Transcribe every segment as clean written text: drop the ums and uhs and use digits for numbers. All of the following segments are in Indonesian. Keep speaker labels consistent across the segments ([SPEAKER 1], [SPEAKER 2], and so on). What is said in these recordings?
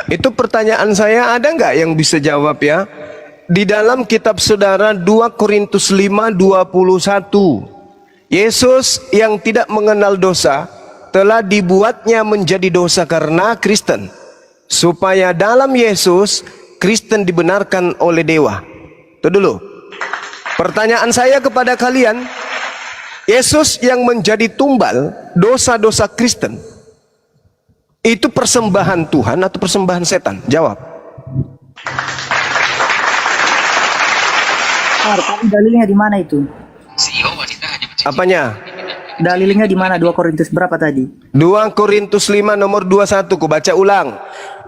[SPEAKER 1] Itu pertanyaan saya, ada nggak yang bisa jawab ya? Di dalam kitab saudara 2 Korintus 5:21, Yesus yang tidak mengenal dosa telah dibuatnya menjadi dosa karena Kristen, supaya dalam Yesus Kristen dibenarkan oleh dewa. Itu dulu. Pertanyaan saya kepada kalian, Yesus yang menjadi tumbal dosa-dosa Kristen, itu persembahan Tuhan atau persembahan setan? Jawab.
[SPEAKER 2] Tapi dalilnya di mana itu?
[SPEAKER 1] Apanya?
[SPEAKER 2] Dalilnya di mana? 2 Korintus berapa tadi?
[SPEAKER 1] 2 Korintus 5 nomor 21, ku baca ulang.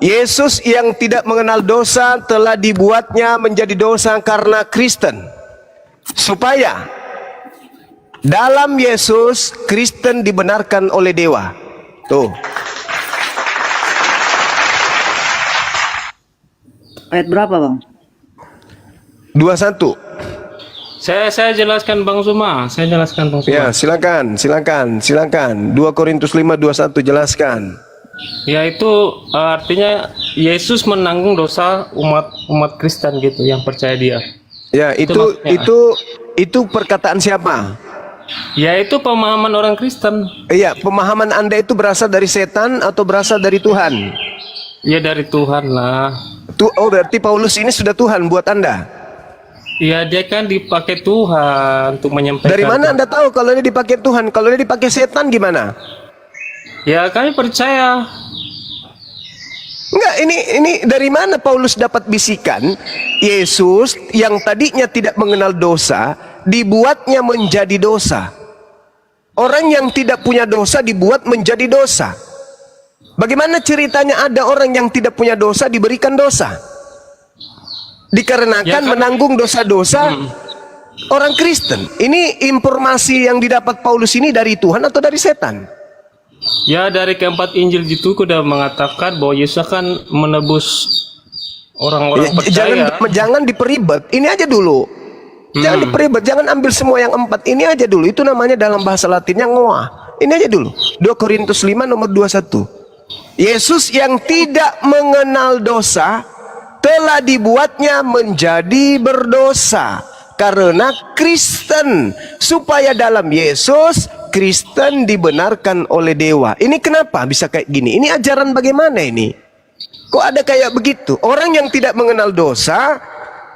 [SPEAKER 1] Yesus yang tidak mengenal dosa telah dibuatnya menjadi dosa karena Kristen, supaya dalam Yesus Kristen dibenarkan oleh dewa. Tuh.
[SPEAKER 2] Ayat berapa, Bang?
[SPEAKER 1] 21.
[SPEAKER 3] Saya jelaskan Bang Suma.
[SPEAKER 1] Ya, silakan. 2 Korintus 5:21 jelaskan.
[SPEAKER 3] Ya itu artinya Yesus menanggung dosa umat Kristen gitu yang percaya dia.
[SPEAKER 1] Ya,
[SPEAKER 3] maksudnya.
[SPEAKER 1] itu perkataan siapa?
[SPEAKER 3] Ya itu pemahaman orang Kristen.
[SPEAKER 1] Iya, pemahaman Anda itu berasal dari setan atau berasal dari Tuhan?
[SPEAKER 3] Ya dari Tuhan lah.
[SPEAKER 1] Oh, berarti Paulus ini sudah Tuhan buat Anda?
[SPEAKER 3] Ya dia kan dipakai Tuhan untuk menyampaikan.
[SPEAKER 1] Dari mana Anda tahu kalau dia dipakai Tuhan? Kalau dia dipakai setan gimana?
[SPEAKER 3] Ya kami percaya.
[SPEAKER 1] Enggak, ini dari mana Paulus dapat bisikan Yesus yang tadinya tidak mengenal dosa dibuatnya menjadi dosa. Orang yang tidak punya dosa dibuat menjadi dosa. Bagaimana ceritanya ada orang yang tidak punya dosa diberikan dosa? Dikarenakan
[SPEAKER 3] Ya, kan,
[SPEAKER 1] menanggung dosa-dosa orang Kristen. Ini informasi yang didapat Paulus ini dari Tuhan atau dari setan?
[SPEAKER 3] Ya dari keempat Injil itu sudah mengatakan bahwa Yesus akan menebus orang-orang percaya.
[SPEAKER 1] Jangan diperibet. Ini aja dulu. Jangan diperibet. Jangan ambil semua yang 4. Ini aja dulu. Itu namanya dalam bahasa Latinnya ngoah. Ini aja dulu. 2 Korintus 5 nomor 21. Yesus yang tidak mengenal dosa telah dibuatnya menjadi berdosa karena Kristen, supaya dalam Yesus Kristen dibenarkan oleh dewa. Ini kenapa bisa kayak gini? Ini ajaran bagaimana ini? Kok ada kayak begitu? Orang yang tidak mengenal dosa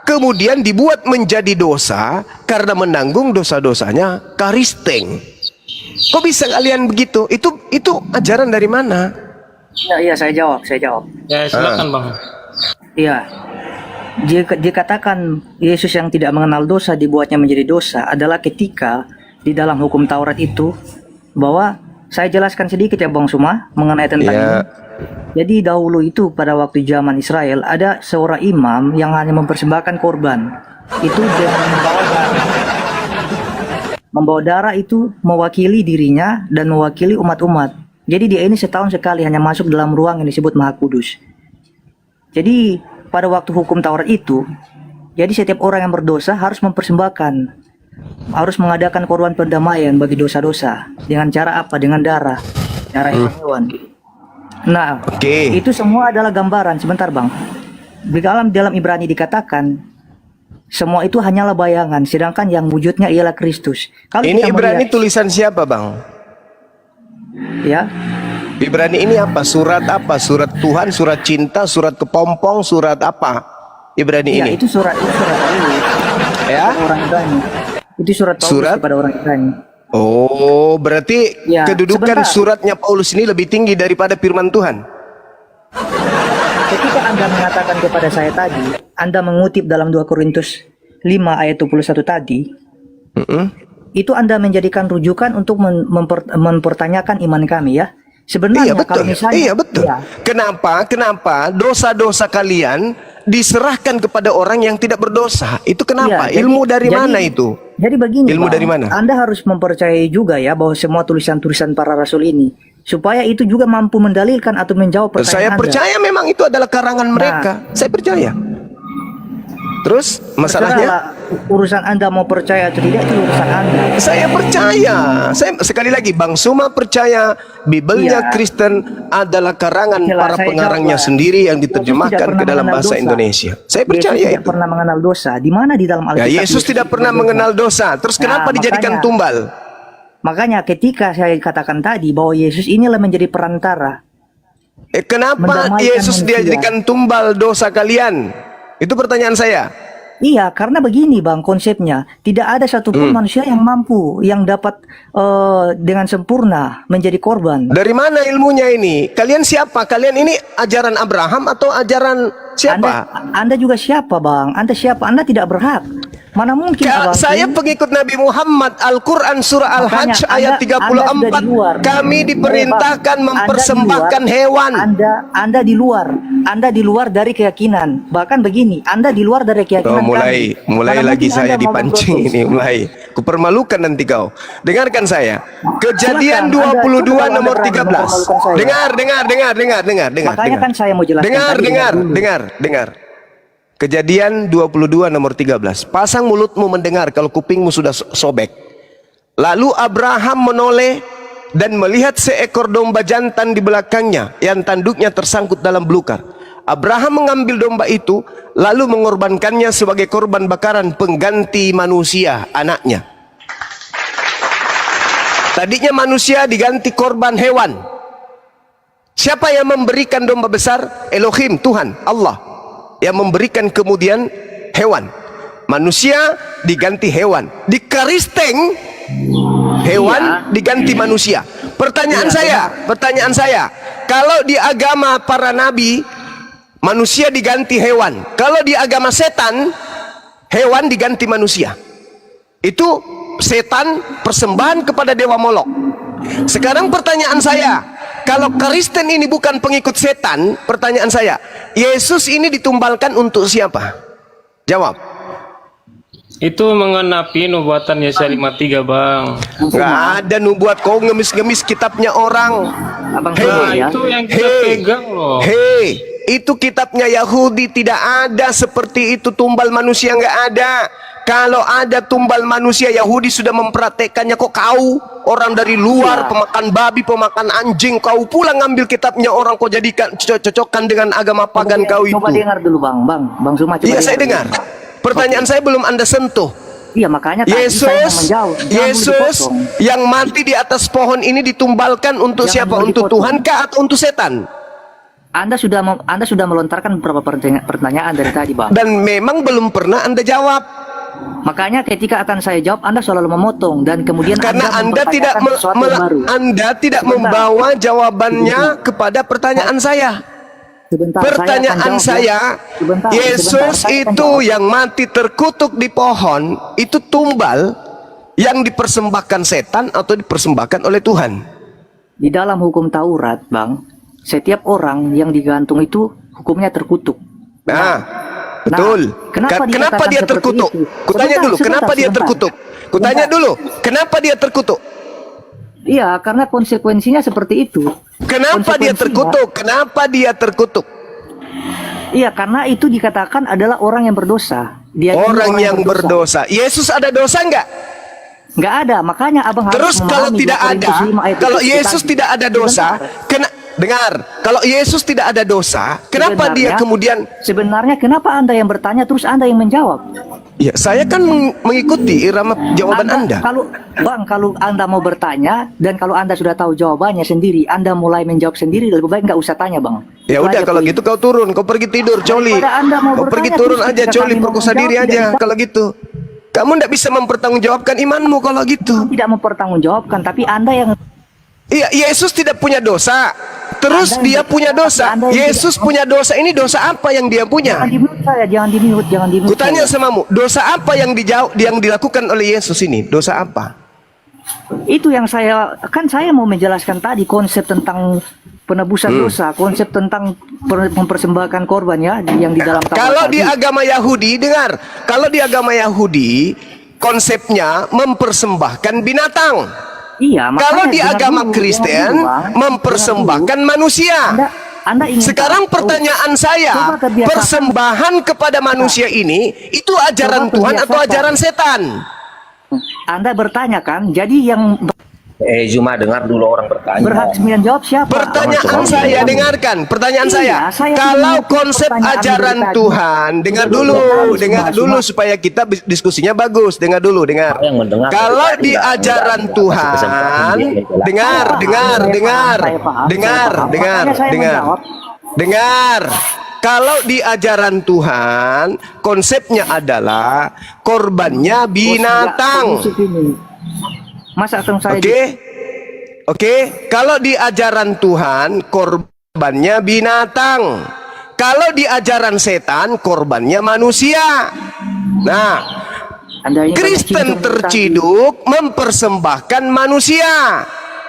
[SPEAKER 1] kemudian dibuat menjadi dosa karena menanggung dosa-dosanya Kristen. Kok bisa kalian begitu? Itu ajaran dari mana?
[SPEAKER 2] Iya, saya jawab.
[SPEAKER 3] Ya silakan Bang.
[SPEAKER 2] Iya. Dikatakan Yesus yang tidak mengenal dosa dibuatnya menjadi dosa adalah ketika di dalam hukum Taurat itu, bahwa saya jelaskan sedikit ya Bang Suma mengenai tentang ini. Jadi dahulu itu pada waktu zaman Israel ada seorang imam yang hanya mempersembahkan korban. Itu dengan membawa darah itu mewakili dirinya dan mewakili umat-umat. Jadi dia ini setahun sekali hanya masuk dalam ruang yang disebut Maha Kudus. Jadi pada waktu hukum Taurat itu, jadi setiap orang yang berdosa harus mempersembahkan, harus mengadakan korban pendamaian bagi dosa-dosa. Dengan cara apa? Dengan darah hewan. Nah, itu semua adalah gambaran. Sebentar Bang, di dalam Ibrani dikatakan semua itu hanyalah bayangan, sedangkan yang wujudnya ialah Kristus. Kalau
[SPEAKER 1] ini Ibrani tulisan siapa Bang?
[SPEAKER 2] Ya.
[SPEAKER 1] Ibrani ini apa? Surat apa? Surat Tuhan, surat cinta, surat kepompong, surat apa? Ibrani ini.
[SPEAKER 2] Itu surat Paulus.
[SPEAKER 1] Ya.
[SPEAKER 2] Orang Ibrani. Itu surat Paulus kepada orang Ibrani.
[SPEAKER 1] Oh, berarti kedudukan suratnya Paulus ini lebih tinggi daripada firman Tuhan.
[SPEAKER 2] Ketika Anda mengatakan kepada saya tadi, Anda mengutip dalam 2 Korintus 5 ayat 21 tadi, itu Anda menjadikan rujukan untuk mempertanyakan iman kami ya. Sebenarnya kalau misalnya
[SPEAKER 1] betul.
[SPEAKER 2] Ya.
[SPEAKER 1] Kenapa dosa-dosa kalian diserahkan kepada orang yang tidak berdosa? Itu kenapa?
[SPEAKER 2] Ya,
[SPEAKER 1] ilmu dari mana itu?
[SPEAKER 2] Jadi begini,
[SPEAKER 1] ilmu
[SPEAKER 2] Bang,
[SPEAKER 1] dari mana?
[SPEAKER 2] Anda harus mempercayai juga ya bahwa semua tulisan-tulisan para rasul ini, supaya itu juga mampu mendalilkan atau menjawab pertanyaan
[SPEAKER 1] Saya percaya
[SPEAKER 2] Anda.
[SPEAKER 1] Memang itu adalah karangan mereka. Saya percaya. Terus masalahnya?
[SPEAKER 2] Terserahlah, urusan Anda mau percaya atau tidak itu urusan Anda.
[SPEAKER 1] Saya percaya. Saya sekali lagi Bang Suma percaya Bibelnya
[SPEAKER 2] Iya.
[SPEAKER 1] Kristen adalah karangan
[SPEAKER 2] Oke lah,
[SPEAKER 1] para
[SPEAKER 2] saya
[SPEAKER 1] pengarangnya
[SPEAKER 2] jawab.
[SPEAKER 1] sendiri yang
[SPEAKER 2] Yesus tidak
[SPEAKER 1] diterjemahkan ke
[SPEAKER 2] pernah
[SPEAKER 1] dalam
[SPEAKER 2] mengenal
[SPEAKER 1] bahasa
[SPEAKER 2] dosa.
[SPEAKER 1] Indonesia. Saya
[SPEAKER 2] Yesus
[SPEAKER 1] percaya
[SPEAKER 2] tidak
[SPEAKER 1] itu.
[SPEAKER 2] pernah mengenal dosa. Di mana di dalam
[SPEAKER 1] Ya,
[SPEAKER 2] Alkitab
[SPEAKER 1] Yesus tidak pernah mengenal dosa. Terus kenapa dijadikan
[SPEAKER 2] makanya.
[SPEAKER 1] tumbal?
[SPEAKER 2] Makanya ketika saya katakan tadi bahwa Yesus inilah menjadi perantara.
[SPEAKER 1] Kenapa
[SPEAKER 2] Mendamaikan
[SPEAKER 1] Yesus
[SPEAKER 2] manusia.
[SPEAKER 1] dijadikan tumbal dosa kalian? Itu pertanyaan saya.
[SPEAKER 2] Iya, karena begini Bang konsepnya. Tidak ada satupun manusia yang mampu, yang dapat dengan sempurna menjadi korban.
[SPEAKER 1] Dari mana ilmunya ini? Kalian siapa? Kalian ini ajaran Abraham atau ajaran siapa?
[SPEAKER 2] Anda juga siapa Bang? Anda siapa? Anda tidak berhak. Mana mungkin Abang?
[SPEAKER 1] Saya pengikut Nabi Muhammad. Al-Quran surah Al-Hajj
[SPEAKER 2] Makanya
[SPEAKER 1] ayat
[SPEAKER 2] Anda
[SPEAKER 1] 34.
[SPEAKER 2] di luar.
[SPEAKER 1] Kami diperintahkan
[SPEAKER 2] Bang,
[SPEAKER 1] mempersembahkan
[SPEAKER 2] Anda di
[SPEAKER 1] hewan.
[SPEAKER 2] luar. Anda di luar. Anda di luar dari keyakinan. Bahkan begini, Anda di luar dari keyakinan
[SPEAKER 1] mulai
[SPEAKER 2] kami.
[SPEAKER 1] mulai
[SPEAKER 2] Mana
[SPEAKER 1] lagi
[SPEAKER 2] mungkin
[SPEAKER 1] saya
[SPEAKER 2] Anda mau
[SPEAKER 1] dipancing
[SPEAKER 2] memprotes?
[SPEAKER 1] ini. Mulai kupermalukan nanti kau. Dengarkan saya. Kejadian
[SPEAKER 2] Silakan,
[SPEAKER 1] 22
[SPEAKER 2] Anda
[SPEAKER 1] nomor
[SPEAKER 2] berani
[SPEAKER 1] 13.
[SPEAKER 2] mempermalukan saya.
[SPEAKER 1] Dengar.
[SPEAKER 2] Makanya kan saya mau jelaskan tadi,
[SPEAKER 1] Dengar. Kejadian 22 nomor 13. Pasang mulutmu mendengar kalau kupingmu sudah sobek. Lalu Abraham menoleh dan melihat seekor domba jantan di belakangnya yang tanduknya tersangkut dalam belukar. Abraham mengambil domba itu lalu mengorbankannya sebagai korban bakaran pengganti manusia, anaknya. Tadinya manusia diganti korban hewan. Siapa yang memberikan domba besar? Elohim, Tuhan, Allah. Yang memberikan kemudian hewan. Manusia diganti hewan. Di Kristen hewan diganti manusia. Pertanyaan saya, kalau di agama para nabi manusia diganti hewan, kalau di agama setan hewan diganti manusia. Itu setan persembahan kepada dewa Molok. Sekarang pertanyaan saya, kalau Kristen ini bukan pengikut setan, pertanyaan saya, Yesus ini ditumbalkan untuk siapa? Jawab.
[SPEAKER 3] Itu mengenapi nubuatan Yesaya 53 Bang.
[SPEAKER 1] Nggak ada nubuat, kau ngemis-ngemis kitabnya orang.
[SPEAKER 2] Abang
[SPEAKER 1] Hei,
[SPEAKER 3] Nah, itu yang kita pegang loh.
[SPEAKER 1] Hei, itu kitabnya Yahudi, tidak ada seperti itu tumbal manusia, nggak ada. Kalau ada tumbal manusia, Yahudi sudah mempraktekannya. Kok kau orang dari luar, pemakan babi, pemakan anjing, kau pulang ngambil kitabnya orang, kau jadikan cocokkan dengan agama pagan kau itu.
[SPEAKER 2] Coba dengar dulu Bang Suma, coba
[SPEAKER 1] Iya, saya dengar.
[SPEAKER 2] dulu.
[SPEAKER 1] Pertanyaan saya belum Anda sentuh.
[SPEAKER 2] Iya, makanya tadi saya mau
[SPEAKER 1] Yesus,
[SPEAKER 2] menjawab. Jangan dulu
[SPEAKER 1] Yesus
[SPEAKER 2] dipotong.
[SPEAKER 1] yang mati di atas pohon ini ditumbalkan untuk
[SPEAKER 2] Jangan
[SPEAKER 1] siapa?
[SPEAKER 2] dulu
[SPEAKER 1] Untuk
[SPEAKER 2] dipotong.
[SPEAKER 1] Tuhan kah atau untuk setan?
[SPEAKER 2] Anda sudah melontarkan beberapa pertanyaan dari tadi, Bang.
[SPEAKER 1] Dan memang belum pernah Anda jawab.
[SPEAKER 2] Makanya ketika akan saya jawab, Anda selalu memotong dan kemudian
[SPEAKER 1] Karena Anda tidak
[SPEAKER 2] mempertanyakan sesuatu yang baru.
[SPEAKER 1] Anda tidak
[SPEAKER 2] Sebentar.
[SPEAKER 1] membawa jawabannya kepada pertanyaan saya.
[SPEAKER 2] Sebentar,
[SPEAKER 1] Pertanyaan saya,
[SPEAKER 2] Sebentar,
[SPEAKER 1] Yesus
[SPEAKER 2] saya akan
[SPEAKER 1] itu
[SPEAKER 2] jawab.
[SPEAKER 1] yang mati terkutuk di pohon, itu tumbal yang dipersembahkan setan atau dipersembahkan oleh Tuhan?
[SPEAKER 2] Di dalam hukum Taurat, Bang, setiap orang yang digantung itu hukumnya terkutuk.
[SPEAKER 1] Nah, betul.
[SPEAKER 2] kenapa
[SPEAKER 1] Kenapa
[SPEAKER 2] dikatakan
[SPEAKER 1] dia
[SPEAKER 2] seperti
[SPEAKER 1] terkutuk?
[SPEAKER 2] itu?
[SPEAKER 1] Kutanya dulu, kenapa dia terkutuk? Kutanya dulu, kenapa dia terkutuk?
[SPEAKER 2] Iya, karena konsekuensinya seperti itu.
[SPEAKER 1] Kenapa dia terkutuk? Kenapa dia terkutuk?
[SPEAKER 2] Iya, karena itu dikatakan adalah orang yang berdosa. Dia ini
[SPEAKER 1] Orang yang berdosa. Yesus ada dosa enggak?
[SPEAKER 2] Nggak ada, makanya abang
[SPEAKER 1] Terus
[SPEAKER 2] harus
[SPEAKER 1] kalau
[SPEAKER 2] memahami
[SPEAKER 1] tidak
[SPEAKER 2] 2
[SPEAKER 1] ada,
[SPEAKER 2] Korintus 5 ayat
[SPEAKER 1] kalau
[SPEAKER 2] 7
[SPEAKER 1] Yesus
[SPEAKER 2] tadi.
[SPEAKER 1] tidak ada dosa, dengar, kalau Yesus tidak ada dosa, kenapa dia kemudian?
[SPEAKER 2] Sebenarnya kenapa Anda yang bertanya terus Anda yang menjawab?
[SPEAKER 1] Ya, saya kan mengikuti irama jawaban Anda.
[SPEAKER 2] Kalau Anda mau bertanya dan kalau Anda sudah tahu jawabannya sendiri, Anda mulai menjawab sendiri, lebih baik nggak usah tanya, Bang.
[SPEAKER 1] Ya
[SPEAKER 2] Itu
[SPEAKER 1] udah,
[SPEAKER 2] aja
[SPEAKER 1] kalau
[SPEAKER 2] poin.
[SPEAKER 1] gitu kau turun, kau pergi tidur, Coli.
[SPEAKER 2] Daripada Anda mau
[SPEAKER 1] Kau pergi
[SPEAKER 2] bertanya,
[SPEAKER 1] turun
[SPEAKER 2] terus
[SPEAKER 1] aja,
[SPEAKER 2] ketika
[SPEAKER 1] Coli,
[SPEAKER 2] kami mau
[SPEAKER 1] perkosa
[SPEAKER 2] menjawab,
[SPEAKER 1] diri
[SPEAKER 2] tidak
[SPEAKER 1] aja.
[SPEAKER 2] bisa.
[SPEAKER 1] Kalau gitu, kamu tidak bisa mempertanggungjawabkan imanmu kalau gitu.
[SPEAKER 2] Tidak mempertanggungjawabkan, tapi Anda yang
[SPEAKER 1] Iya, Yesus tidak punya dosa. Terus
[SPEAKER 2] Anda yang
[SPEAKER 1] dia
[SPEAKER 2] bertanya,
[SPEAKER 1] punya dosa.
[SPEAKER 2] Anda yang
[SPEAKER 1] Yesus
[SPEAKER 2] tidak-
[SPEAKER 1] punya dosa. Ini dosa apa yang dia punya?
[SPEAKER 2] jangan di-mute saya, jangan di-mute.
[SPEAKER 1] Kutanya
[SPEAKER 2] saya.
[SPEAKER 1] samamu, dosa apa yang dilakukan oleh Yesus ini? Dosa apa?
[SPEAKER 2] Itu yang saya mau menjelaskan tadi, konsep tentang penebusan dosa, konsep tentang mempersembahkan korban ya yang di dalam Taurat
[SPEAKER 1] Kalau di
[SPEAKER 2] tadi.
[SPEAKER 1] agama Yahudi, dengar, kalau di agama Yahudi konsepnya mempersembahkan binatang.
[SPEAKER 2] Iya, makanya
[SPEAKER 1] Kalau di
[SPEAKER 2] dengar
[SPEAKER 1] agama
[SPEAKER 2] dulu,
[SPEAKER 1] Kristen
[SPEAKER 2] dengar dulu, Bang.
[SPEAKER 1] mempersembahkan manusia.
[SPEAKER 2] Anda ingin
[SPEAKER 1] Sekarang
[SPEAKER 2] tahu?
[SPEAKER 1] pertanyaan saya,
[SPEAKER 2] Coba kebiasaan.
[SPEAKER 1] persembahan kepada manusia ini itu ajaran
[SPEAKER 2] Coba
[SPEAKER 1] Tuhan atau
[SPEAKER 2] kebiasaan.
[SPEAKER 1] ajaran setan?
[SPEAKER 2] Anda bertanya kan, jadi yang
[SPEAKER 4] Zuma dengar dulu orang bertanya.
[SPEAKER 2] berhak sembilan jawab siapa?
[SPEAKER 1] Pertanyaan saya, dengarkan. Pertanyaan
[SPEAKER 2] Iya,
[SPEAKER 1] saya,
[SPEAKER 2] saya
[SPEAKER 1] kalau
[SPEAKER 2] ingin
[SPEAKER 1] konsep
[SPEAKER 2] pertanyaan
[SPEAKER 1] ajaran
[SPEAKER 2] dari tadi.
[SPEAKER 1] Tuhan, dengar dulu, supaya kita diskusinya bagus. Dengar dulu, dengar.
[SPEAKER 4] Yang mendengar
[SPEAKER 1] Kalau
[SPEAKER 4] dari
[SPEAKER 1] di
[SPEAKER 4] tadi,
[SPEAKER 1] ajaran
[SPEAKER 4] enggak,
[SPEAKER 1] Tuhan,
[SPEAKER 4] kesempatan dia jelas.
[SPEAKER 1] dengar, dengar. Kalau di ajaran Tuhan, konsepnya adalah korbannya binatang.
[SPEAKER 2] Masa ketemu saya
[SPEAKER 1] Oke. Kalau di ajaran Tuhan, korbannya binatang. Kalau di ajaran setan, korbannya manusia. Nah,
[SPEAKER 2] Anda ini banyak
[SPEAKER 1] Kristen
[SPEAKER 2] cincong
[SPEAKER 1] terciduk mempersembahkan manusia.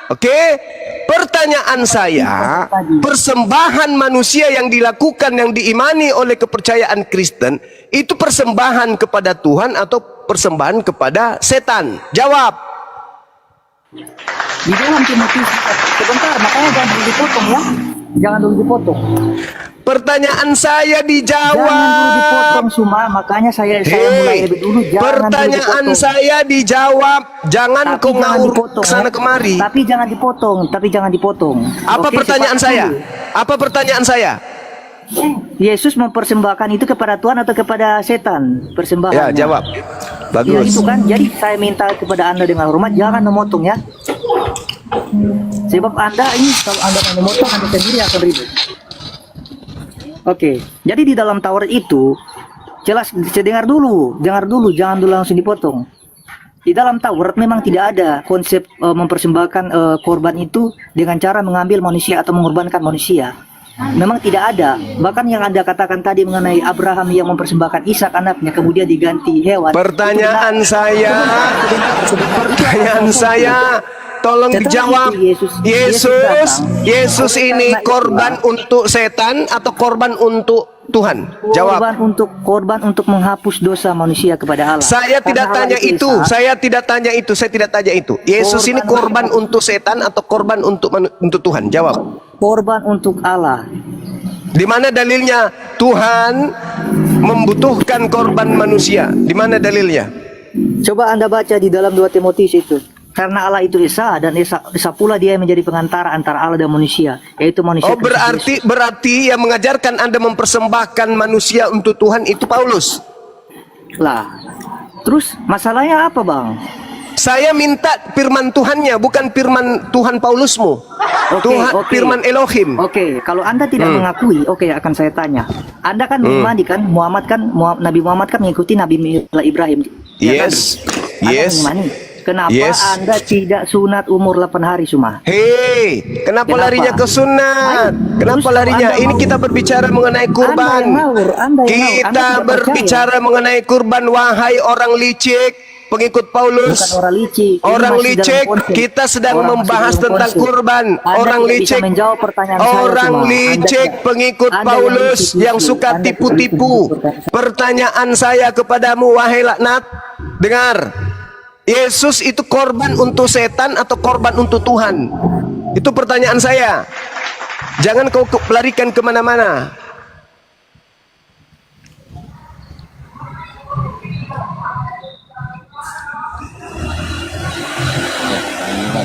[SPEAKER 1] Oke? Pertanyaan saya, persembahan manusia yang dilakukan, yang diimani oleh kepercayaan Kristen, itu persembahan kepada Tuhan atau persembahan kepada setan? Jawab.
[SPEAKER 2] di dalam Timotius sebentar, makanya jangan dulu dipotong ya, jangan dulu dipotong,
[SPEAKER 1] Pertanyaan saya
[SPEAKER 2] jangan dulu
[SPEAKER 1] dijawab.
[SPEAKER 2] dipotong Suma, makanya saya mulai lebih dulu. Jangan
[SPEAKER 1] Pertanyaan
[SPEAKER 2] dulu dipotong.
[SPEAKER 1] saya dijawab. Jangan
[SPEAKER 2] Tapi
[SPEAKER 1] kau
[SPEAKER 2] jangan
[SPEAKER 1] ngawur
[SPEAKER 2] dipotong,
[SPEAKER 1] kesana
[SPEAKER 2] ya.
[SPEAKER 1] kemari.
[SPEAKER 2] Tapi jangan dipotong.
[SPEAKER 1] Apa
[SPEAKER 2] Oke,
[SPEAKER 1] pertanyaan
[SPEAKER 2] sepakat
[SPEAKER 1] saya?
[SPEAKER 2] dulu.
[SPEAKER 1] Apa pertanyaan saya?
[SPEAKER 2] Yesus mempersembahkan itu kepada Tuhan atau kepada setan? Persembahan.
[SPEAKER 1] Ya, jawab.
[SPEAKER 2] Ya
[SPEAKER 1] Bagus.
[SPEAKER 2] itu kan. Jadi saya minta kepada Anda dengan hormat jangan memotong ya. Sebab Anda ini kalau Anda mau memotong Anda sendiri akan ribut. Oke. Jadi di dalam Taurat itu jelas, dengar dulu, jangan dulu langsung dipotong. Di dalam Taurat memang tidak ada konsep mempersembahkan korban itu dengan cara mengambil manusia atau mengorbankan manusia. Memang tidak ada. Bahkan yang Anda katakan tadi mengenai Abraham yang mempersembahkan Ishak anaknya kemudian diganti hewan.
[SPEAKER 1] Pertanyaan saya, tolong dijawab. Yesus ini korban untuk setan atau korban untuk Tuhan? Jawab.
[SPEAKER 2] Korban untuk menghapus dosa manusia kepada Allah.
[SPEAKER 1] Saya tidak tanya itu. Saya tidak tanya itu. Yesus ini korban untuk setan atau korban untuk Tuhan? Jawab.
[SPEAKER 2] Korban untuk Allah.
[SPEAKER 1] Di mana dalilnya Tuhan membutuhkan korban manusia? Di mana dalilnya?
[SPEAKER 2] Coba Anda baca di dalam 2 Timotius itu. Karena Allah itu Esa dan Esa pula dia menjadi pengantara antara Allah dan manusia, yaitu manusia.
[SPEAKER 1] Oh, berarti yang mengajarkan Anda mempersembahkan manusia untuk Tuhan itu Paulus.
[SPEAKER 2] Lah. Terus masalahnya apa, Bang?
[SPEAKER 1] Saya minta firman Tuhannya, bukan firman Tuhan Paulusmu.
[SPEAKER 2] Oke.
[SPEAKER 1] Firman Elohim.
[SPEAKER 2] Oke, kalau Anda tidak mengakui, akan saya tanya. Anda kan mengimani kan Nabi Muhammad kan mengikuti Nabi Ibrahim. Ya kan? Anda mengimani. Kenapa Anda tidak sunat umur 8 hari Suma?
[SPEAKER 1] Hei, kenapa larinya ke sunat? Kenapa larinya? Ini kita berbicara mengenai kurban. Kita berbicara mengenai kurban, wahai orang licik. Pengikut Paulus,
[SPEAKER 2] bukan orang licik.
[SPEAKER 1] Orang licik, kita sedang membahas tentang kurban. Orang licik, pengikut Paulus yang suka tipu-tipu. Pertanyaan saya kepadamu, wahai laknat, dengar. Yesus itu korban untuk setan atau korban untuk Tuhan? Itu pertanyaan saya. Jangan kau pelarikan kemana-mana.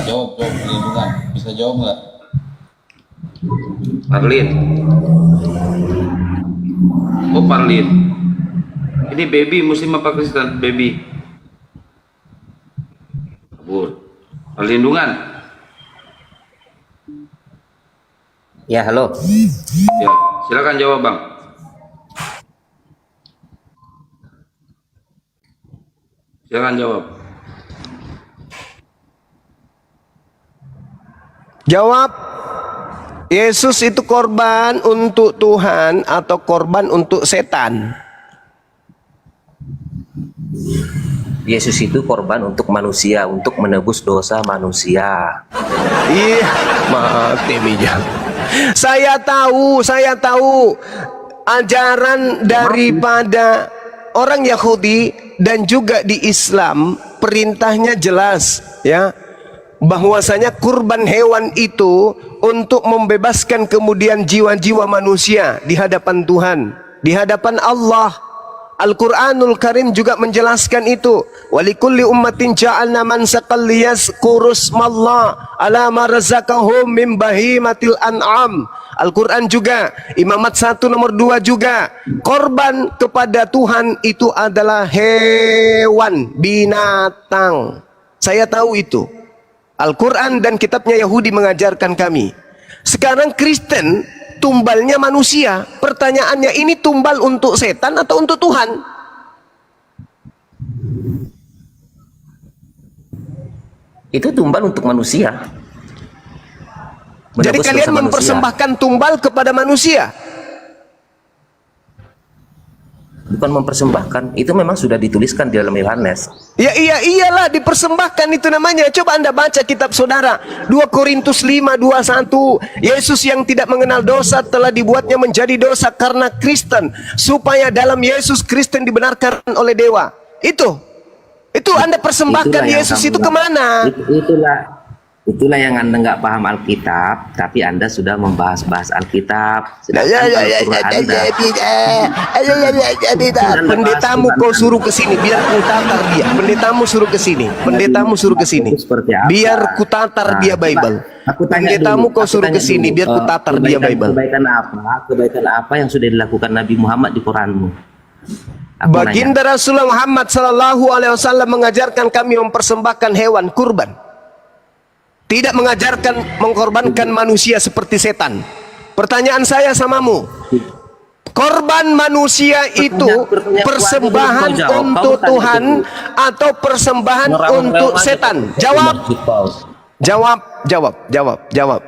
[SPEAKER 5] Jawab perlindungan. Bisa jawab nggak?
[SPEAKER 6] Parlin. Oh, Parlin. Ini baby muslim apa Kristen? Baby. Kabur. Perlindungan.
[SPEAKER 4] Ya, halo.
[SPEAKER 6] Ya, silakan jawab, Bang. Silakan jawab.
[SPEAKER 1] Jawab. Yesus itu korban untuk Tuhan atau korban untuk setan?
[SPEAKER 4] Yesus itu korban untuk manusia, untuk menebus dosa manusia.
[SPEAKER 1] Ih, mati mijang. Saya tahu ajaran daripada orang Yahudi dan juga di Islam perintahnya jelas, ya. bahwasanya kurban hewan itu untuk membebaskan kemudian jiwa-jiwa manusia di hadapan Tuhan, di hadapan Allah. Al-Quranul Karim juga menjelaskan itu. Walikulli ummatin ja'alna mansakal liyazkurusmallah ala ma razaqahum min bahimatil an'am. Al-Quran juga, Imamat 1 nomor 2 juga, korban kepada Tuhan itu adalah hewan, binatang. Saya tahu itu. Al-Quran dan kitabnya Yahudi mengajarkan kami. Sekarang Kristen tumbalnya manusia. Pertanyaannya, ini tumbal untuk setan atau untuk Tuhan?
[SPEAKER 4] Itu tumbal untuk manusia.
[SPEAKER 1] Jadi
[SPEAKER 4] Menebus
[SPEAKER 1] kalian
[SPEAKER 4] dosa manusia.
[SPEAKER 1] mempersembahkan tumbal kepada manusia.
[SPEAKER 4] Bukan mempersembahkan, itu memang sudah dituliskan di dalam Yohanes.
[SPEAKER 1] Ya iyalah dipersembahkan itu namanya. Coba Anda baca kitab saudara 2 Korintus 5:21. Yesus yang tidak mengenal dosa telah dibuatnya menjadi dosa karena Kristen, supaya dalam Yesus Kristen dibenarkan oleh dewa. Itu Anda persembahkan
[SPEAKER 7] Itulah yang
[SPEAKER 1] Yesus
[SPEAKER 7] kamu
[SPEAKER 1] itu
[SPEAKER 7] nggak-
[SPEAKER 1] kemana?
[SPEAKER 7] Itulah yang Anda nggak paham Alkitab, tapi Anda sudah membahas-bahas Alkitab. Sedangkan Al-Quran
[SPEAKER 1] Pendetamu kau suruh ke sini biar ku tatar dia. Pendetamu suruh ke sini. Pendetamu suruh ke sini.
[SPEAKER 7] Seperti apa?
[SPEAKER 1] Biar ku tatar
[SPEAKER 7] Nah,
[SPEAKER 1] dia Bible.
[SPEAKER 7] aku tanya
[SPEAKER 1] Pendetamu
[SPEAKER 7] dulu,
[SPEAKER 1] kau
[SPEAKER 7] aku
[SPEAKER 1] suruh ke
[SPEAKER 7] tanya
[SPEAKER 1] sini
[SPEAKER 7] dulu,
[SPEAKER 1] biar ku tatar dia Bible.
[SPEAKER 7] Kebaikan apa yang sudah dilakukan Nabi Muhammad di Quranmu? Aku
[SPEAKER 1] Baginda Rasulullah Muhammad sallallahu alaihi wasallam mengajarkan kami mempersembahkan hewan kurban. Tidak mengajarkan mengkorbankan manusia seperti setan. Pertanyaan saya samamu, korban manusia itu persembahan untuk Tuhan atau persembahan untuk setan? Jawab.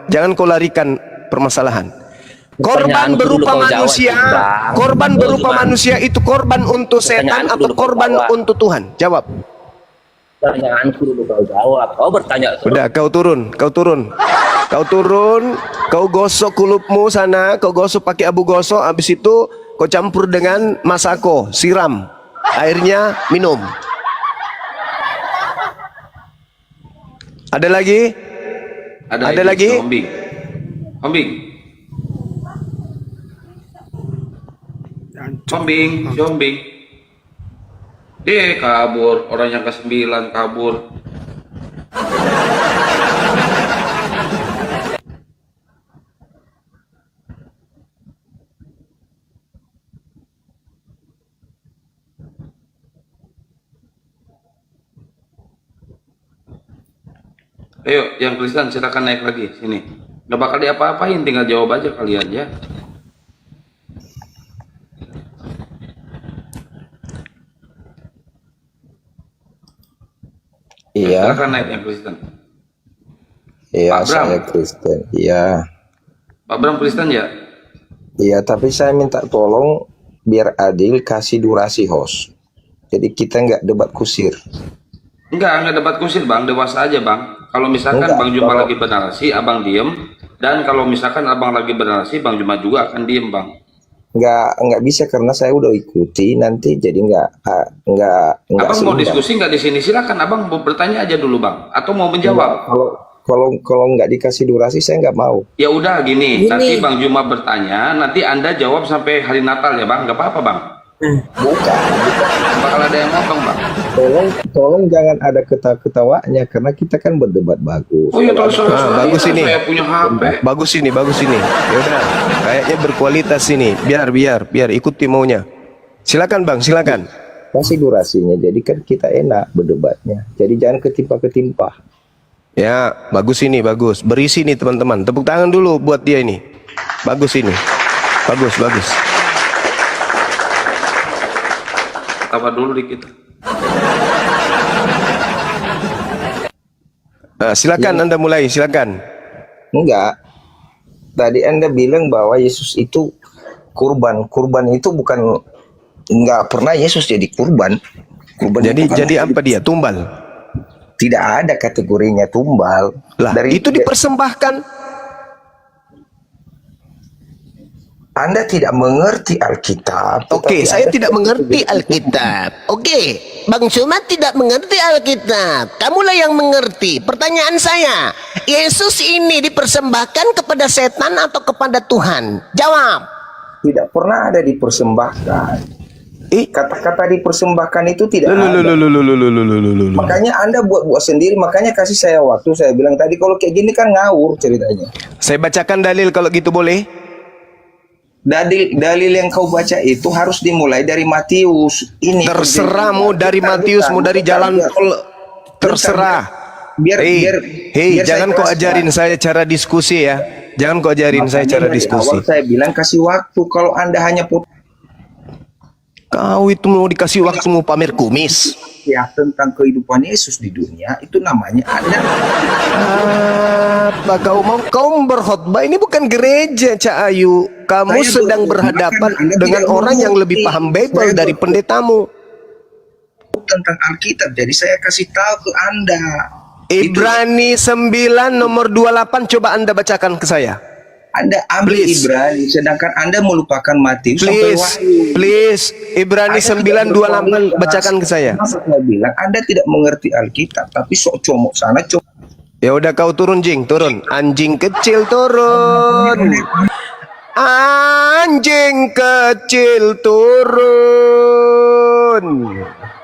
[SPEAKER 1] Jangan kau larikan permasalahan. Korban berupa manusia, korban berupa manusia itu korban untuk setan atau korban untuk Tuhan? Jawab.
[SPEAKER 4] Pertanyaanku dulu kau jawab. Kau bertanya terus.
[SPEAKER 1] Udah, kau turun, kau gosok kulupmu sana, kau gosok pakai abu gosok, habis itu kau campur dengan masako, siram, airnya minum. Ada lagi? Ada lagi?
[SPEAKER 6] Ombing. Kabur, orang yang ke-9 kabur. Ayo, yang Kristen silakan naik lagi sini. Gak bakal diapa-apain, tinggal jawab aja kali aja.
[SPEAKER 8] Iya,
[SPEAKER 6] Silakan naik yang Kristen.
[SPEAKER 8] iya
[SPEAKER 6] Pak Bram.
[SPEAKER 8] saya Kristen. Iya,
[SPEAKER 6] Pak Bram Kristen ya?
[SPEAKER 8] iya tapi saya minta tolong biar adil kasih durasi host. Jadi kita nggak debat kusir.
[SPEAKER 6] Enggak debat kusir bang, dewasa aja bang. Kalau misalkan
[SPEAKER 8] Enggak,
[SPEAKER 6] Bang Juma
[SPEAKER 8] kalau-
[SPEAKER 6] lagi bernarasi, abang diem. Dan kalau misalkan abang lagi bernarasi, Bang Juma juga akan diem bang.
[SPEAKER 8] Nggak bisa karena saya udah ikuti nanti jadi nggak
[SPEAKER 6] Abang mau
[SPEAKER 8] seimbang.
[SPEAKER 6] diskusi nggak di sini? Silakan abang mau bertanya aja dulu bang, atau mau menjawab.
[SPEAKER 8] Kalau nggak dikasih durasi saya nggak mau.
[SPEAKER 6] Ya udah gini, nanti Bang Juma bertanya, nanti Anda jawab sampai hari Natal ya bang, nggak apa-apa bang.
[SPEAKER 8] Bukan.
[SPEAKER 6] Bakal ada yang motong bang.
[SPEAKER 8] Tolong jangan ada ketawa-ketawanya karena kita kan berdebat bagus.
[SPEAKER 6] Oh iya terus
[SPEAKER 1] bagus ini.
[SPEAKER 6] Saya punya HP.
[SPEAKER 1] Bagus ini. Ya udah, kayaknya berkualitas ini. Biar ikuti maunya. Silakan Bang, silakan.
[SPEAKER 8] Kasih durasinya jadi kan kita enak berdebatnya. Jadi jangan ketimpa-ketimpa.
[SPEAKER 1] Ya, bagus ini, bagus. Berisi nih teman-teman. Tepuk tangan dulu buat dia ini. Bagus ini. Bagus.
[SPEAKER 6] Ketawa dulu dikit.
[SPEAKER 1] Nah, silakan Anda mulai, silakan.
[SPEAKER 8] Enggak. Tadi Anda bilang bahwa Yesus itu kurban. Kurban itu bukan, enggak pernah Yesus jadi kurban. Kurban itu kan
[SPEAKER 1] Jadi apa dia? Tumbal.
[SPEAKER 8] tidak ada kategorinya tumbal.
[SPEAKER 1] Lah, itu dipersembahkan.
[SPEAKER 8] Anda tidak mengerti Alkitab.
[SPEAKER 1] Oke,
[SPEAKER 8] tetapi
[SPEAKER 1] saya
[SPEAKER 8] Anda
[SPEAKER 1] tidak mengerti Alkitab. Oke. Bang Suma tidak mengerti Alkitab. Kamulah yang mengerti. Pertanyaan saya, Yesus ini dipersembahkan kepada setan atau kepada Tuhan? Jawab.
[SPEAKER 8] Tidak pernah ada dipersembahkan. Kata-kata dipersembahkan itu tidak ada. Makanya Anda buat-buat sendiri. Makanya kasih saya waktu. Saya bilang tadi kalau kayak gini kan ngawur ceritanya.
[SPEAKER 1] Saya bacakan dalil kalau gitu boleh?
[SPEAKER 8] Dalil yang kau baca itu harus dimulai dari Matius. Ini
[SPEAKER 1] Terserah mau dari Matius, mau dari jalan tol, terserah.
[SPEAKER 8] Biar
[SPEAKER 1] Jangan kau ajarin saya cara diskusi ya. Jangan kau ajarin saya cara diskusi.
[SPEAKER 8] Awal saya bilang kasih waktu. Kalau Anda hanya
[SPEAKER 1] Kau itu mau dikasih waktu mau pamer kumis.
[SPEAKER 8] ya tentang kehidupan Yesus di dunia, itu namanya Anda.
[SPEAKER 1] Apa kau mau? Kau berkhotbah, ini bukan gereja, Cak Ayu. Kamu
[SPEAKER 8] Saya
[SPEAKER 1] sedang berhadapan dengan orang yang lebih paham Bible dari pendetamu.
[SPEAKER 8] Tentang Alkitab, jadi saya kasih tahu ke Anda.
[SPEAKER 1] Ibrani 9 nomor 28, coba Anda bacakan ke saya.
[SPEAKER 8] Anda ambil Ibrani, sedangkan Anda melupakan Matius sampai Wahyu.
[SPEAKER 1] Please, Ibrani 9:28 bacakan ke saya.
[SPEAKER 8] Saya bilang Anda tidak mengerti Alkitab, tapi sok comok sana comok.
[SPEAKER 1] Ya udah kau turun, Jing, turun. Anjing kecil turun. Anjing kecil turun.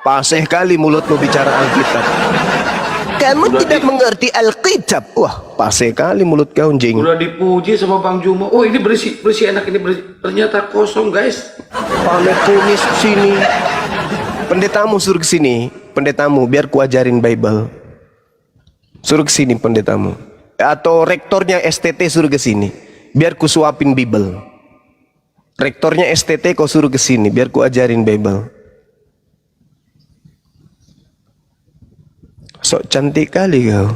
[SPEAKER 1] Paseh kali mulutmu bicara Alkitab. Kamu tidak mengerti Alkitab. Wah, paseh kali mulut kau, Jing.
[SPEAKER 6] Udah dipuji sama Bang Jumo. Oh, ini bersih enak, ini bersih. Ternyata kosong, guys.
[SPEAKER 1] Pamer kumis sini. Pendetamu suruh ke sini. Pendetamu biar ku ajarin Bible. Suruh ke sini pendetamu. Atau rektornya STT suruh ke sini. Biar ku suapin Bible. Rektornya STT kau suruh ke sini biar ku ajarin Bible. Sok cantik kali kau.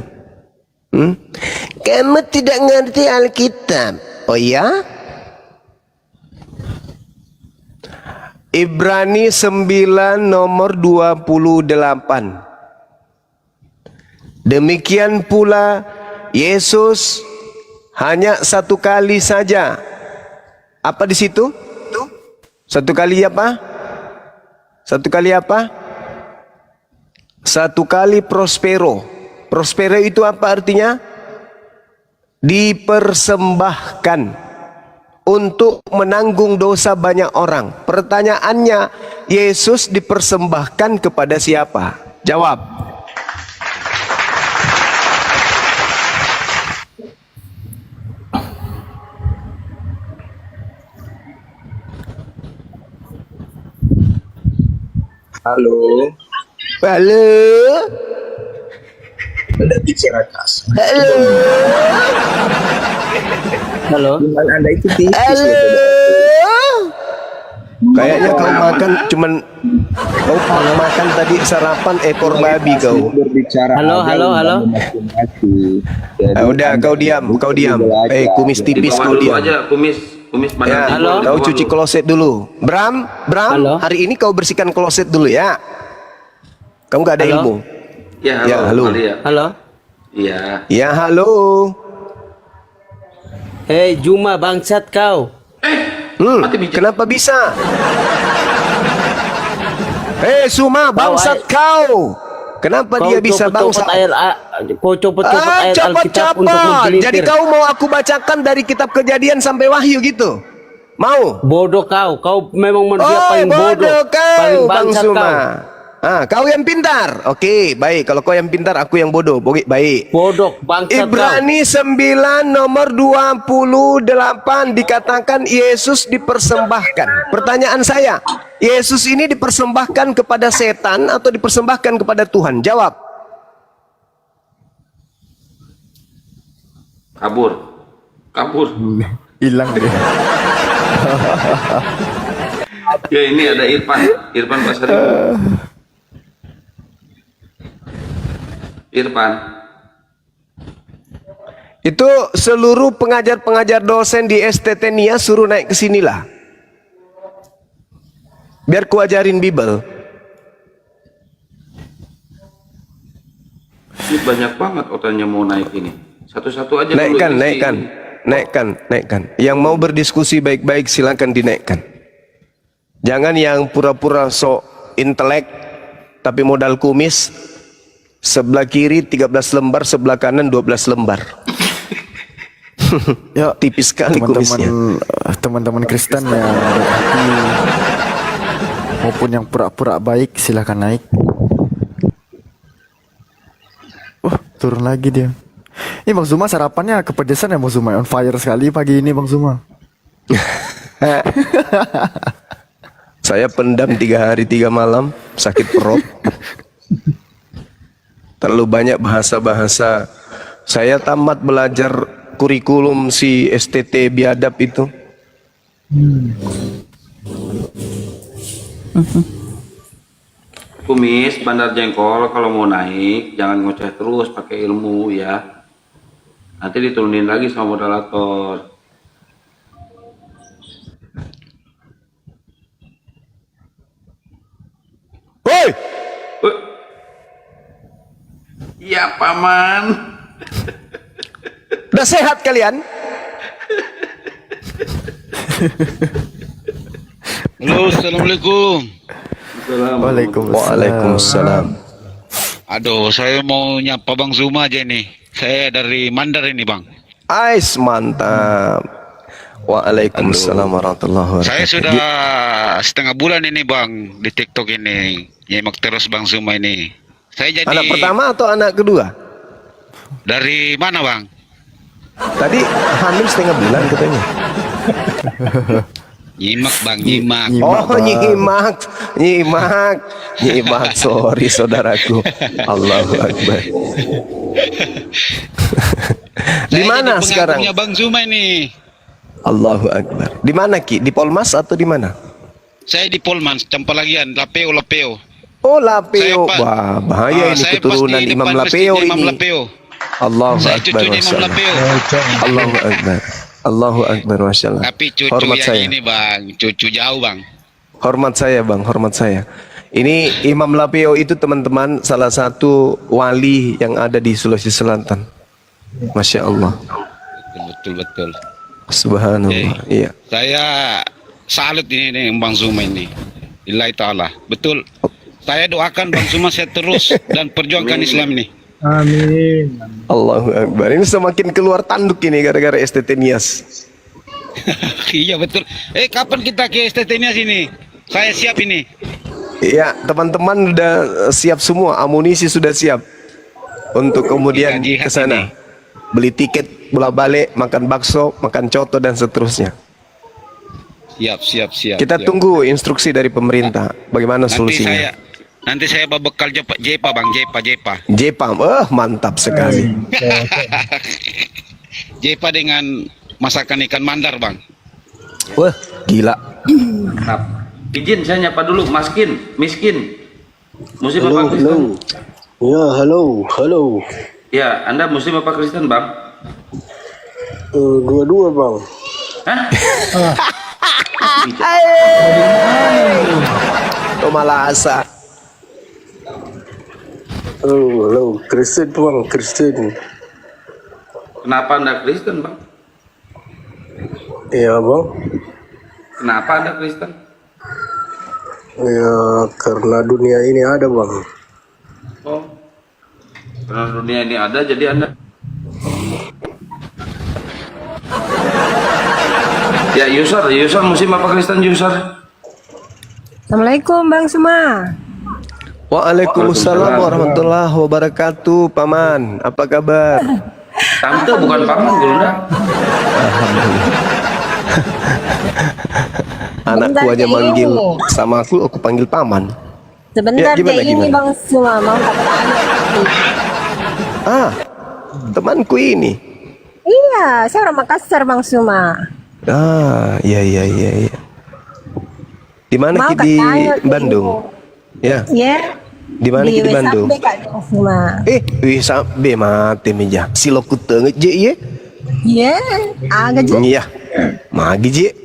[SPEAKER 1] Kamu tidak ngerti Alkitab. Oh ya? Ibrani 9 nomor 28. Demikian pula Yesus hanya satu kali saja. Apa di situ? Satu kali apa? Satu kali apa? Satu kali prospero. Prospero itu apa artinya? Dipersembahkan untuk menanggung dosa banyak orang. Pertanyaannya, Yesus dipersembahkan kepada siapa? Jawab.
[SPEAKER 8] Halo.
[SPEAKER 1] Halo.
[SPEAKER 8] Anda bicara kasar.
[SPEAKER 1] Halo.
[SPEAKER 2] Halo.
[SPEAKER 8] Iman Anda itu tipis.
[SPEAKER 1] Halo. Kayaknya kau makan cuman kau makan tadi sarapan ekor babi kau.
[SPEAKER 8] Berbicara
[SPEAKER 2] Halo, halo, halo.
[SPEAKER 1] Udah kau diam, kau diam. Kumis tipis
[SPEAKER 6] Dibawa
[SPEAKER 1] kau
[SPEAKER 6] dulu
[SPEAKER 1] diam.
[SPEAKER 6] aja kumis
[SPEAKER 1] Ya,
[SPEAKER 6] badan
[SPEAKER 2] halo.
[SPEAKER 1] kau cuci kloset dulu. Bram,
[SPEAKER 2] Halo.
[SPEAKER 1] hari ini kau bersihkan kloset dulu ya. Kamu nggak ada
[SPEAKER 2] Halo.
[SPEAKER 1] ilmu.
[SPEAKER 6] Ya, halo.
[SPEAKER 1] Ya, halo.
[SPEAKER 6] Malia.
[SPEAKER 2] Halo.
[SPEAKER 6] Iya.
[SPEAKER 1] Ya, halo.
[SPEAKER 9] Hei Juma bangsat kau.
[SPEAKER 6] Mati bijak.
[SPEAKER 1] Kenapa bisa? Suma, bangsat kau. Kenapa dia bisa bangsat?
[SPEAKER 9] Kau copot-copot ayat Alkitab untuk
[SPEAKER 1] Copot-copot.
[SPEAKER 9] menjelintir.
[SPEAKER 1] Jadi kau mau aku bacakan dari kitab Kejadian sampai Wahyu gitu? Mau?
[SPEAKER 9] Bodoh kau memang manusia
[SPEAKER 1] Oh,
[SPEAKER 9] paling bodoh,
[SPEAKER 1] kau,
[SPEAKER 9] paling
[SPEAKER 1] Bang
[SPEAKER 9] bangsat
[SPEAKER 1] Suma.
[SPEAKER 9] kau.
[SPEAKER 1] Kau yang pintar. Oke, baik. Kalau kau yang pintar, aku yang bodoh. Baik.
[SPEAKER 9] Bodoh bangsat kau.
[SPEAKER 1] Ibrani 9 nomor 28 dikatakan Yesus dipersembahkan. Pertanyaan saya, Yesus ini dipersembahkan kepada setan atau dipersembahkan kepada Tuhan? Jawab.
[SPEAKER 6] Kabur.
[SPEAKER 1] Hilang dia.
[SPEAKER 6] Ya, ini ada Irfan Pasar Ibu. Irfan.
[SPEAKER 1] Itu seluruh pengajar-pengajar dosen di STT Nia suruh naik ke sinilah. Biar ku ajarin Bible.
[SPEAKER 6] Ini banyak banget orangnya mau naik ini. Satu-satu aja dulu
[SPEAKER 1] Naikkan,
[SPEAKER 6] isi.
[SPEAKER 1] naikkan. Yang mau berdiskusi baik-baik silakan dinaikkan. Jangan yang pura-pura sok intelek tapi modal kumis sebelah kiri 13 lembar, sebelah kanan 12 lembar.
[SPEAKER 10] Ya,
[SPEAKER 1] tipis sekali kumisnya.
[SPEAKER 10] Teman-teman Kristen yang berhati maupun yang pura-pura baik silahkan naik. Turun lagi dia. Ini Bang Zuma sarapannya kepedesan ya Bang Zuma, on fire sekali pagi ini Bang Zuma.
[SPEAKER 1] Saya pendam 3 hari 3 malam, sakit perut. Terlalu banyak bahasa-bahasa. Saya tamat belajar kurikulum si STT biadab itu.
[SPEAKER 6] Kumis, Bandar Jengkol, kalau mau naik jangan ngoceh terus, pakai ilmu ya. Nanti diturunin lagi sama moderator.
[SPEAKER 1] Woi!
[SPEAKER 6] Iya, Paman.
[SPEAKER 1] Udah sehat kalian?
[SPEAKER 11] Halo, assalamualaikum.
[SPEAKER 1] Waalaikumsalam.
[SPEAKER 11] Aduh, saya mau nyapa Bang Zuma aja nih. Saya dari Mandar ini, Bang.
[SPEAKER 1] Ais, mantap. Waalaikumsalam warahmatullahi wabarakatuh.
[SPEAKER 11] Saya sudah setengah bulan ini, Bang, di TikTok ini. Nyimak terus Bang Zuma ini. Saya jadi
[SPEAKER 1] Anak pertama atau anak kedua?
[SPEAKER 11] Dari mana, Bang?
[SPEAKER 1] Tadi hamil setengah bulan katanya.
[SPEAKER 11] Nyimak, Bang, nyimak.
[SPEAKER 1] Nyimak. Sorry saudaraku. Allahu Akbar. Di mana sekarang?
[SPEAKER 11] Saya Bang Zuma ini.
[SPEAKER 1] Allahu Akbar. Di mana Ki? Di Polmas atau di mana?
[SPEAKER 11] Saya di Polman, Campalagian, Lapeo.
[SPEAKER 1] Oh, Lapeo. Wah, bahaya ini keturunan Imam Lapeo ini. Allahu Akbar. Allahu Akbar. Allahu Akbar, Masya Allah.
[SPEAKER 11] Tapi cucu
[SPEAKER 1] hormat
[SPEAKER 11] yang
[SPEAKER 1] saya.
[SPEAKER 11] ini, Bang, cucu jauh, Bang.
[SPEAKER 1] Hormat saya, Bang, hormat saya. Ini Imam Lapeo itu teman-teman salah satu wali yang ada di Sulawesi Selatan. Masya Allah.
[SPEAKER 11] Betul.
[SPEAKER 1] Subhanallah. Iya.
[SPEAKER 11] Saya salut ini Bang Zuma ini. Lillahi ta'ala. Betul. Saya doakan Bang Zuma sehat terus dan perjuangkan Islam ini.
[SPEAKER 12] Amin.
[SPEAKER 1] Allahu Akbar. Ini semakin keluar tanduk ini gara-gara STT Nias.
[SPEAKER 11] Iya betul. Kapan kita ke STT Nias ini? Saya siap ini.
[SPEAKER 1] Iya, teman-teman udah siap semua, amunisi sudah siap untuk kemudian ke sana. Beli tiket, bola-balik, makan bakso, makan coto dan seterusnya.
[SPEAKER 11] Siap.
[SPEAKER 1] Kita tunggu instruksi dari pemerintah. Bagaimana solusinya?
[SPEAKER 11] Nanti saya bekal Jepa, Bang, Jepa.
[SPEAKER 1] Jepa, mantap sekali.
[SPEAKER 11] Jepa dengan masakan ikan mandar, Bang.
[SPEAKER 1] Wah, gila.
[SPEAKER 6] Izin saya nyapa dulu, miskin. Muslim apa Kristen?
[SPEAKER 12] Ya, halo.
[SPEAKER 6] Ya, Anda Muslim apa Kristen, Bang?
[SPEAKER 12] Dua-dua, Bang.
[SPEAKER 6] Hah?
[SPEAKER 1] Oh, malah asa.
[SPEAKER 12] Halo, Kristen, Bang, Kristen.
[SPEAKER 6] Kenapa Anda Kristen, Bang?
[SPEAKER 12] Iya, Bang.
[SPEAKER 6] Kenapa Anda Kristen?
[SPEAKER 12] Ya, karena dunia ini ada, Bang.
[SPEAKER 6] Oh. Karena dunia ini ada, jadi Anda. Ya, user Muslim apa Kristen, user?
[SPEAKER 13] Assalamualaikum Bang Zuma.
[SPEAKER 1] Waalaikumsalam warahmatullahi wabarakatuh, Paman. Apa kabar?
[SPEAKER 6] Tante bukan Paman, Gulda.
[SPEAKER 1] Anakku aja manggil sama aku panggil Paman.
[SPEAKER 13] Sebentar ini Bang Zuma mau
[SPEAKER 1] Ah, temanku ini.
[SPEAKER 13] Iya, saya orang Makassar Bang Zuma.
[SPEAKER 1] Ah, iya. Di mana Ki di Bandung? Ya.
[SPEAKER 13] Ya.
[SPEAKER 1] Di mana Ki di Bandung? Wih sampai mati meja. Silok kutenget je ye.
[SPEAKER 13] Iya, agak je.
[SPEAKER 1] Iya. Magi je.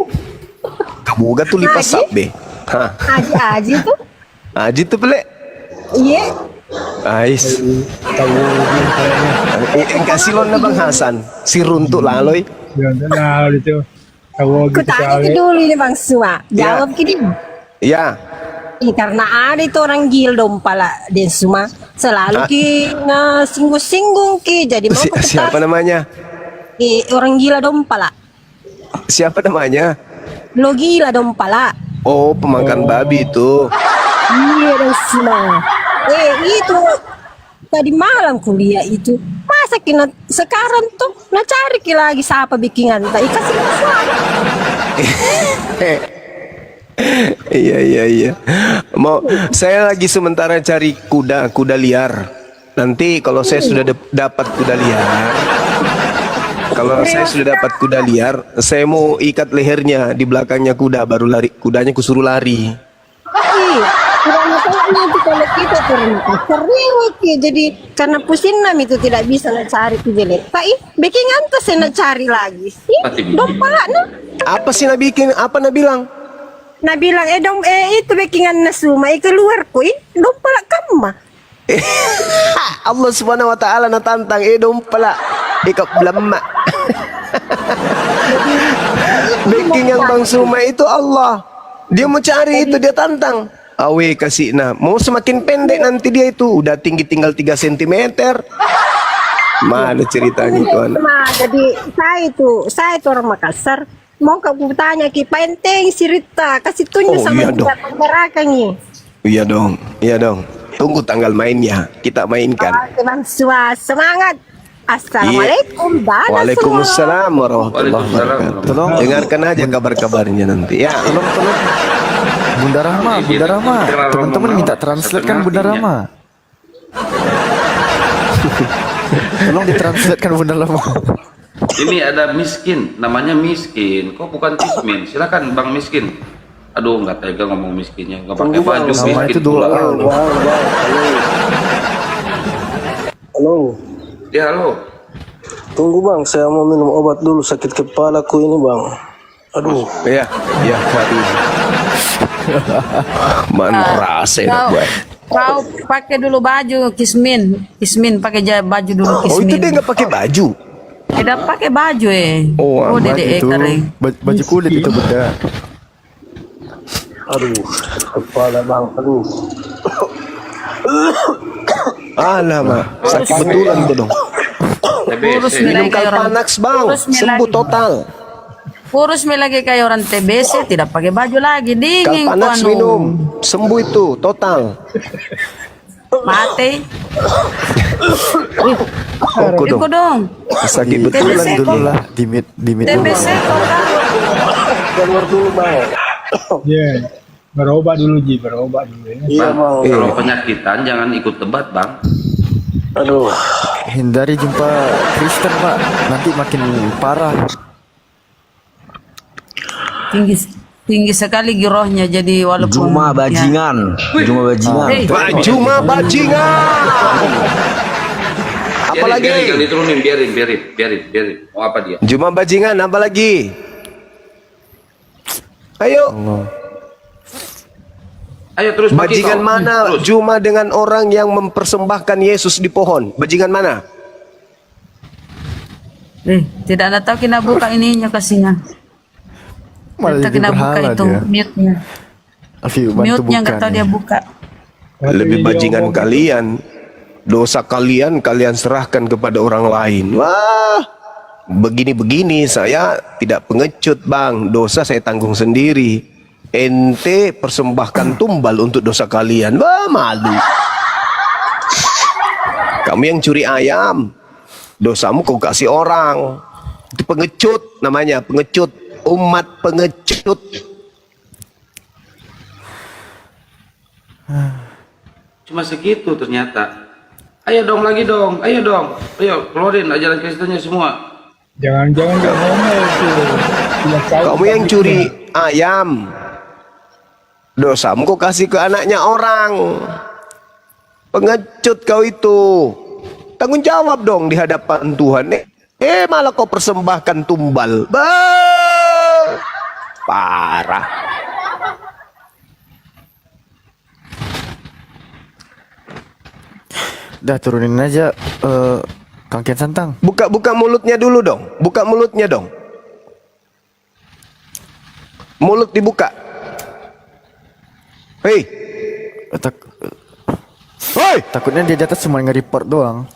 [SPEAKER 1] Kamu gak tuh lipas sabbe. Hah.
[SPEAKER 13] Aji tuh.
[SPEAKER 1] Aji tuh pelek.
[SPEAKER 13] Iya.
[SPEAKER 1] Ais. Kasih lon Bang Hasan. Si runtuk laloy.
[SPEAKER 12] Nah, itu.
[SPEAKER 13] Kutanya dulu ini Bang Zuma. Jawab gini.
[SPEAKER 1] Ya.
[SPEAKER 13] Karena ada itu orang gila dong pala dan semua selalu ki singgung-singgung ki jadi mau
[SPEAKER 1] Siapa namanya?
[SPEAKER 13] orang gila dong pala.
[SPEAKER 1] Siapa namanya?
[SPEAKER 13] Lo gila dong pala.
[SPEAKER 1] Oh, pemakan babi itu.
[SPEAKER 13] Iya dan semua. Itu tadi malam kuliah itu masa kina sekarang tuh cari ki lagi siapa bikinan tak kasih suara.
[SPEAKER 1] Iya. Mau saya lagi sementara cari kuda liar. Nanti kalau saya sudah dapat kuda liar, saya mau ikat lehernya di belakangnya kuda, baru lari. Kudanya kusuruh lari.
[SPEAKER 13] Kurang tahu nanti kalau kita turun sering jadi karena pusing itu tidak bisa cari kujelet. Tapi bikin antas saya cari lagi. Dompala no.
[SPEAKER 1] Apa sih bikin? Apa bilang?
[SPEAKER 13] Bilang itu bikinan nasuma keluar dompala kamu.
[SPEAKER 1] Allah Subhanahu wa taala tantang dompala ikap belama. Baking yang Bang Suma itu Allah. Dia mau cari itu, dia tantang. Awe kasih mau semakin pendek nanti dia itu udah tinggi tinggal 3 cm. Mana ceritanya itu anak?
[SPEAKER 13] Jadi saya itu orang Makassar. Mau kamu tanya ki penting cerita kasih tunjuk sama kita penggerakan nih.
[SPEAKER 1] Iya dong. Tunggu tanggal mainnya, kita mainkan.
[SPEAKER 13] Bang Sua semangat. Assalamualaikum.
[SPEAKER 1] Waalaikumsalam warahmatullahi wabarakatuh. Dengarkan aja kabar-kabarnya nanti ya.
[SPEAKER 10] Tolong Bunda Rahma, teman-teman minta translate kan Bunda Rahma. Tolong ditranslatekan Bunda Rahma.
[SPEAKER 6] Ini ada miskin, namanya miskin. Kok bukan kismin? Silakan Bang Miskin. Aduh, nggak tega ngomong miskinnya. Nggak pakai baju miskin.
[SPEAKER 10] Itu dua.
[SPEAKER 12] Halo.
[SPEAKER 6] Ya, halo.
[SPEAKER 12] Tunggu Bang, saya mau minum obat dulu, sakit kepalaku ini Bang. Aduh.
[SPEAKER 1] Iya kali. Mana rasa gue.
[SPEAKER 14] Kau pakai dulu baju kismin pakai baju dulu kismin.
[SPEAKER 1] Oh, itu dia nggak pakai baju.
[SPEAKER 14] Tidak pakai baju
[SPEAKER 10] Oh,
[SPEAKER 14] dede kering.
[SPEAKER 10] Baju kulit itu beda.
[SPEAKER 12] Aduh, kepala Bang. Aduh.
[SPEAKER 1] Alamak, sakit betulan itu dong. Minum Kalpanax Bang, sembuh total.
[SPEAKER 14] Kurus lagi kayak orang TBC, tidak pakai baju lagi, dingin.
[SPEAKER 1] Kalpanax minum, sembuh itu total.
[SPEAKER 14] Mati.
[SPEAKER 1] Ikut
[SPEAKER 14] dong.
[SPEAKER 10] Sakit betulan dulu lah, dimit
[SPEAKER 14] TBC
[SPEAKER 12] Keluar dulu Bang.
[SPEAKER 15] Iya. Berobat dulu berobat dulu ya.
[SPEAKER 12] Iya Bang.
[SPEAKER 6] Kalau penyakitan jangan ikut debat Bang.
[SPEAKER 12] Aduh.
[SPEAKER 10] Hindari jumpa Kristen Pak, nanti makin parah.
[SPEAKER 14] Tinggi sekali girohnya, jadi walaupun
[SPEAKER 9] Juma bajingan.
[SPEAKER 1] Juma bajingan. Apalagi?
[SPEAKER 6] Jangan diturunin, biarin. Mau apa dia?
[SPEAKER 1] Juma bajingan, apa lagi? Ayo.
[SPEAKER 6] Ayo terus.
[SPEAKER 1] Bajingan mana Juma dengan orang yang mempersembahkan Yesus di pohon? Bajingan mana?
[SPEAKER 14] Tidak ada tahu kena buka ininya kasihnya. Kita kena buka itu mute-nya. Mute-nya nggak tahu dia buka.
[SPEAKER 1] Lebih bajingan kalian. Dosa kalian serahkan kepada orang lain. Wah, begini saya tidak pengecut Bang. Dosa saya tanggung sendiri. Ente persembahkan tumbal untuk dosa kalian. Wah, malu. Kamu yang curi ayam, dosamu kau kasih orang. Itu pengecut namanya, pengecut. Umat pengecut.
[SPEAKER 6] Cuma segitu ternyata. Ayo dong, ayo keluarin ajaran Kristennya semua.
[SPEAKER 15] Jangan ngomel itu.
[SPEAKER 1] Kamu yang curi ayam, dosamu kau kasih ke anaknya orang. Pengecut kau itu. Tanggung jawab dong di hadapan Tuhan. Malah kau persembahkan tumbal. Parah.
[SPEAKER 10] Dah turunin aja Kang Kian Santang.
[SPEAKER 1] Buka mulutnya dulu dong. Buka mulutnya dong. Mulut dibuka. Hei,
[SPEAKER 10] Takutnya dia di atas cuma nge-report doang.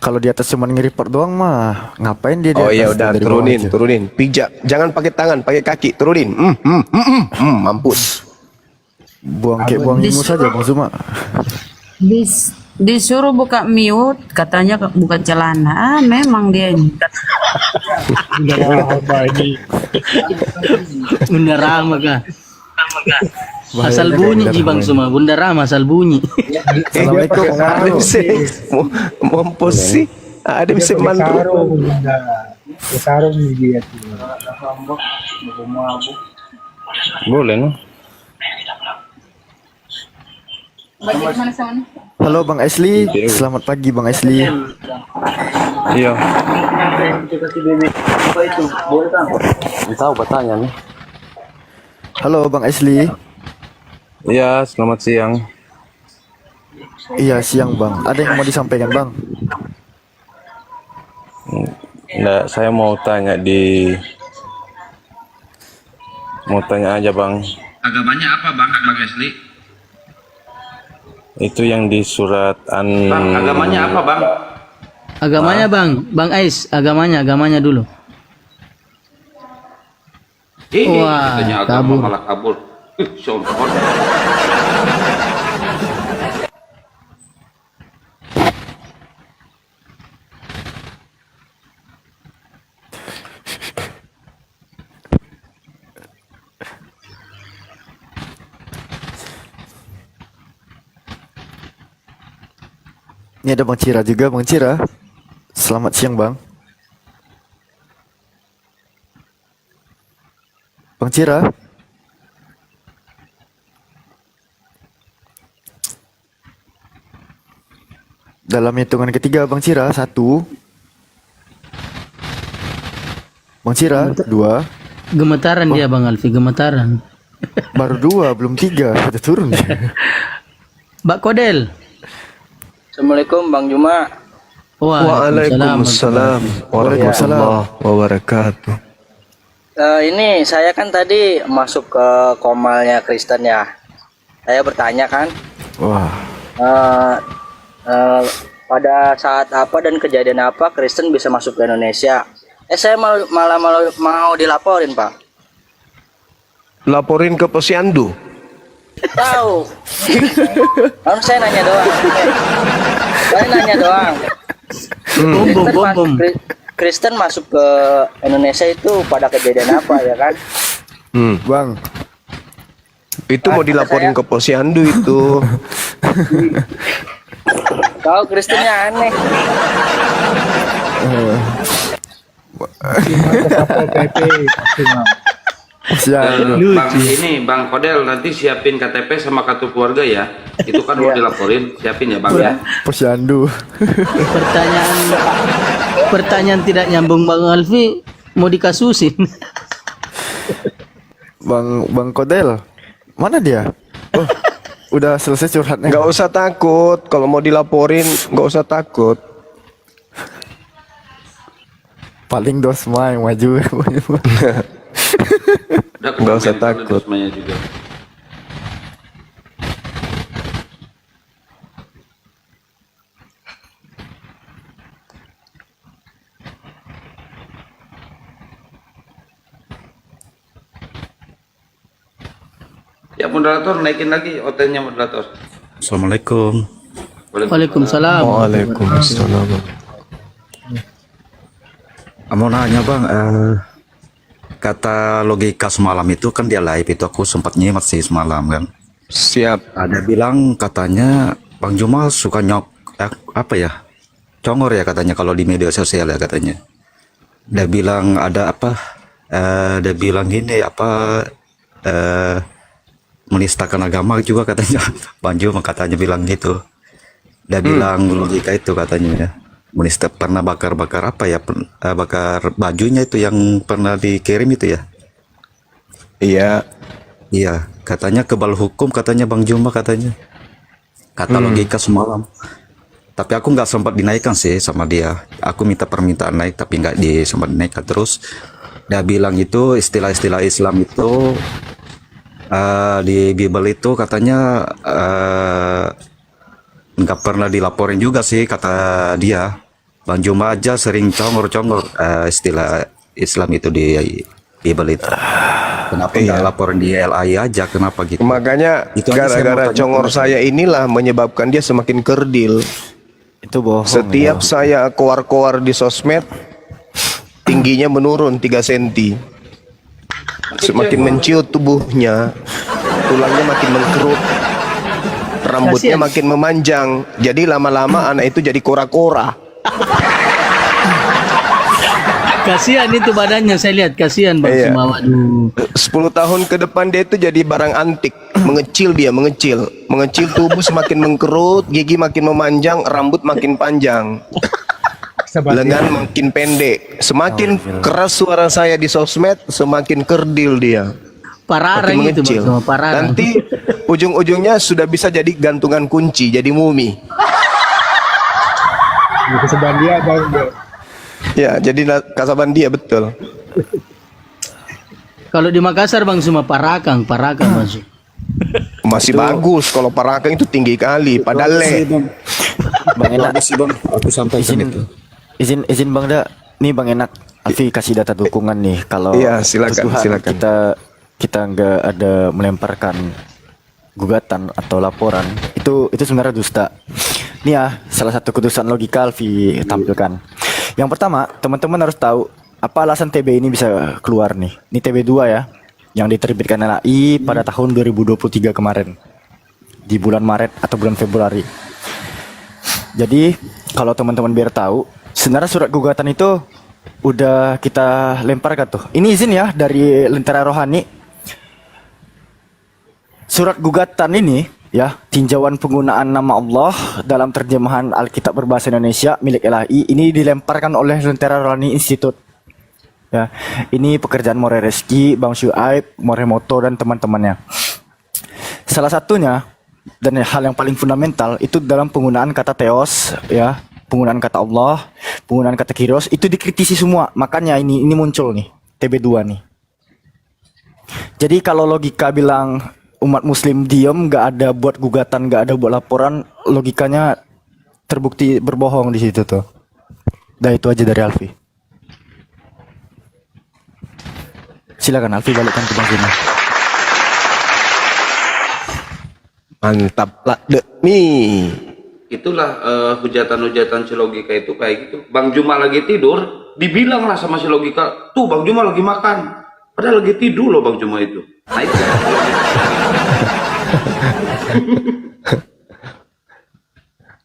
[SPEAKER 10] Kalau di atas cuma nge-report doang mah ngapain dia di atas?
[SPEAKER 1] Oh iya udah
[SPEAKER 10] dari bawah
[SPEAKER 1] turunin,
[SPEAKER 10] aja?
[SPEAKER 1] turunin. Pijak, jangan pakai tangan, pakai kaki, turunin. Mampus.
[SPEAKER 10] Buang kayak buang ingus saja Bang Zuma.
[SPEAKER 14] Disuruh buka mute, katanya buka celana. Memang dia ini.
[SPEAKER 9] Bunda Rama kah? Asal bunyi ji Bang Zuma, Bunda Rama asal bunyi.
[SPEAKER 10] Assalamualaikum Bang Arul.
[SPEAKER 1] Mampus sih. Ada bisa mandu.
[SPEAKER 15] Sarung dia tuh.
[SPEAKER 3] Boleh no?
[SPEAKER 10] Halo Bang Asli, selamat pagi Bang Asli.
[SPEAKER 3] Iya.
[SPEAKER 9] Tahu bertanya nih.
[SPEAKER 10] Halo Bang Asli.
[SPEAKER 3] Iya, selamat siang.
[SPEAKER 10] Iya siang Bang. Ada yang mau disampaikan Bang?
[SPEAKER 3] Nggak, saya mau tanya aja Bang.
[SPEAKER 6] Agamanya apa Bang Asli?
[SPEAKER 3] Itu yang di surat
[SPEAKER 6] Bang, agamanya apa Bang?
[SPEAKER 9] Agamanya Bang Ais, agamanya dulu. Wah,
[SPEAKER 6] Katanya agama
[SPEAKER 9] kabur.
[SPEAKER 6] malah kabur. Sombong.
[SPEAKER 10] Ini ada Bang Cira juga, Bang Cira. Selamat siang Bang. Bang Cira. Dalam hitungan ketiga Bang Cira, 1. Bang Cira, 2.
[SPEAKER 9] Gemetaran dia Bang Alfi, gemetaran.
[SPEAKER 10] Baru 2, belum 3. Sudah turun dia.
[SPEAKER 9] Mbak Kodel.
[SPEAKER 12] Assalamualaikum Bang Juma.
[SPEAKER 1] Waalaikumsalam warahmatullahi wabarakatuh.
[SPEAKER 12] Ini saya kan tadi masuk ke komalnya Kristen ya. Saya bertanya kan.
[SPEAKER 10] Wah.
[SPEAKER 12] Pada saat apa dan kejadian apa Kristen bisa masuk ke Indonesia? Saya malah mau dilaporin Pak.
[SPEAKER 1] Laporin ke Posyandu.
[SPEAKER 12] Tahu. Kan saya nanya doang. Saya nanya doang. Kristen masuk ke Indonesia itu pada kejadian apa ya kan?
[SPEAKER 10] Bang.
[SPEAKER 1] Itu mau dilaporin ke Posyandu itu.
[SPEAKER 12] Tahu Kristennya aneh.
[SPEAKER 6] Bang Kodel nanti siapin KTP sama kartu keluarga ya. Itu kan mau dilaporin, siapin ya Bang ya.
[SPEAKER 10] Posyandu.
[SPEAKER 9] Pertanyaan tidak nyambung Bang Alfi, mau dikasusin.
[SPEAKER 10] Bang Kodel, mana dia? Oh, udah selesai curhatnya.
[SPEAKER 1] Nggak usah takut, kalau mau dilaporin nggak usah takut.
[SPEAKER 10] Paling dosma yang maju.
[SPEAKER 1] Nggak usah takut.
[SPEAKER 6] Juga. Ya moderator naikin lagi hotelnya moderator.
[SPEAKER 11] Assalamualaikum.
[SPEAKER 9] Waalaikumsalam.
[SPEAKER 1] Waalaikumsalam.
[SPEAKER 11] Mau nanya Bang, kata logika semalam itu kan dia live itu aku sempat nyimak sih semalam kan.
[SPEAKER 1] Siap.
[SPEAKER 11] Ada bilang katanya Bang Jumal suka apa ya? Congor ya katanya kalau di media sosial ya katanya. Dia bilang ada apa? Dia bilang gini apa? Menistakan agama juga katanya. Bang Jumal katanya bilang gitu. Dia bilang logika itu katanya ya. Menista pernah bakar apa ya? Bakar bajunya itu yang pernah dikirim itu ya?
[SPEAKER 1] Iya.
[SPEAKER 11] Iya, katanya kebal hukum katanya Bang Juma katanya. Kata logika semalam. Tapi aku nggak sempat dinaikkan sih sama dia. Aku minta permintaan naik tapi nggak sempat dinaikkan terus. Dia bilang itu istilah-istilah Islam itu Di Bible itu katanya nggak pernah dilaporin juga sih kata dia. Bang Juma aja sering congor-congor istilah Islam itu di Bible itu. Kenapa nggak laporin di LAI aja? Kenapa gitu?
[SPEAKER 1] Makanya
[SPEAKER 11] Itu aja saya
[SPEAKER 1] gara-gara
[SPEAKER 11] mau tanya
[SPEAKER 1] congor
[SPEAKER 11] ke
[SPEAKER 1] saya inilah menyebabkan dia semakin kerdil.
[SPEAKER 10] Itu bohong.
[SPEAKER 1] Setiap saya koar-koar di sosmed, tingginya menurun 3 cm. Semakin menciut tubuhnya, tulangnya makin mengkerut, rambutnya makin memanjang. Jadi lama-lama anak itu jadi kora-kora.
[SPEAKER 9] Kasihan itu badannya, saya lihat kasihan Bang
[SPEAKER 1] Iya.
[SPEAKER 9] Suma. Waduh.
[SPEAKER 1] 10 tahun ke depan dia itu jadi barang antik. Mengecil dia, mengecil. Mengecil, tubuh semakin mengkerut, gigi makin memanjang, rambut makin panjang. Lengan makin pendek. Semakin keras suara saya di sosmed, semakin kerdil dia.
[SPEAKER 9] Pararang
[SPEAKER 1] Makin
[SPEAKER 9] itu Bang
[SPEAKER 1] mengecil.
[SPEAKER 9] Suma, pararang.
[SPEAKER 1] Nanti ujung-ujungnya sudah bisa jadi gantungan kunci, jadi mumi.
[SPEAKER 15] Kesebandia Bang.
[SPEAKER 1] Ya, jadi kasaban dia betul.
[SPEAKER 9] Kalau di Makassar Bang Suma Parakang masuk.
[SPEAKER 1] Masih bagus kalau Parakang itu tinggi kali, padahal
[SPEAKER 10] Bang Enak
[SPEAKER 11] sih Bang, aku sampaikan itu.
[SPEAKER 10] izin Bang Da, nih Bang Enak, Alfi kasih data dukungan nih kalau
[SPEAKER 1] Iya, silakan,
[SPEAKER 10] Tuhan
[SPEAKER 1] silakan.
[SPEAKER 10] kita nggak ada melemparkan gugatan atau laporan, itu sebenarnya dusta. Nih ya, salah satu kedudukan logika Alfi tampilkan. Yang pertama, teman-teman harus tahu apa alasan TB ini bisa keluar nih. Ini TB 2 ya, yang diterbitkan LAI pada tahun 2023 kemarin, di bulan Maret atau bulan Februari. Jadi kalau teman-teman biar tahu, sebenarnya surat gugatan itu udah kita lemparkan tuh. Ini izin ya dari Lentera Rohani. Surat gugatan ini ya, tinjauan penggunaan nama Allah dalam terjemahan Alkitab berbahasa Indonesia milik LAI ini dilemparkan oleh Lentera Rohani Institute. Ya, ini pekerjaan More Reski, Bang Syuaib, Moremoto dan teman-temannya. Salah satunya dan hal yang paling fundamental itu dalam penggunaan kata theos ya, penggunaan kata Allah, penggunaan kata Kyrios itu dikritisi semua. Makanya ini muncul nih TB2 nih. Jadi kalau logika bilang umat muslim diem, nggak ada buat gugatan, nggak ada buat laporan, logikanya terbukti berbohong di situ tuh. Dah itu aja dari Alfi. Silakan Alfi balikkan ke Bang Zuma.
[SPEAKER 1] Mantap lah demi.
[SPEAKER 6] Itulah hujatan-hujatan si logika itu kayak gitu. Bang Juma lagi tidur, dibilang lah sama si logika, tuh Bang Juma lagi makan. Padahal lagi tidur loh Bang Juma itu. Nah, itu.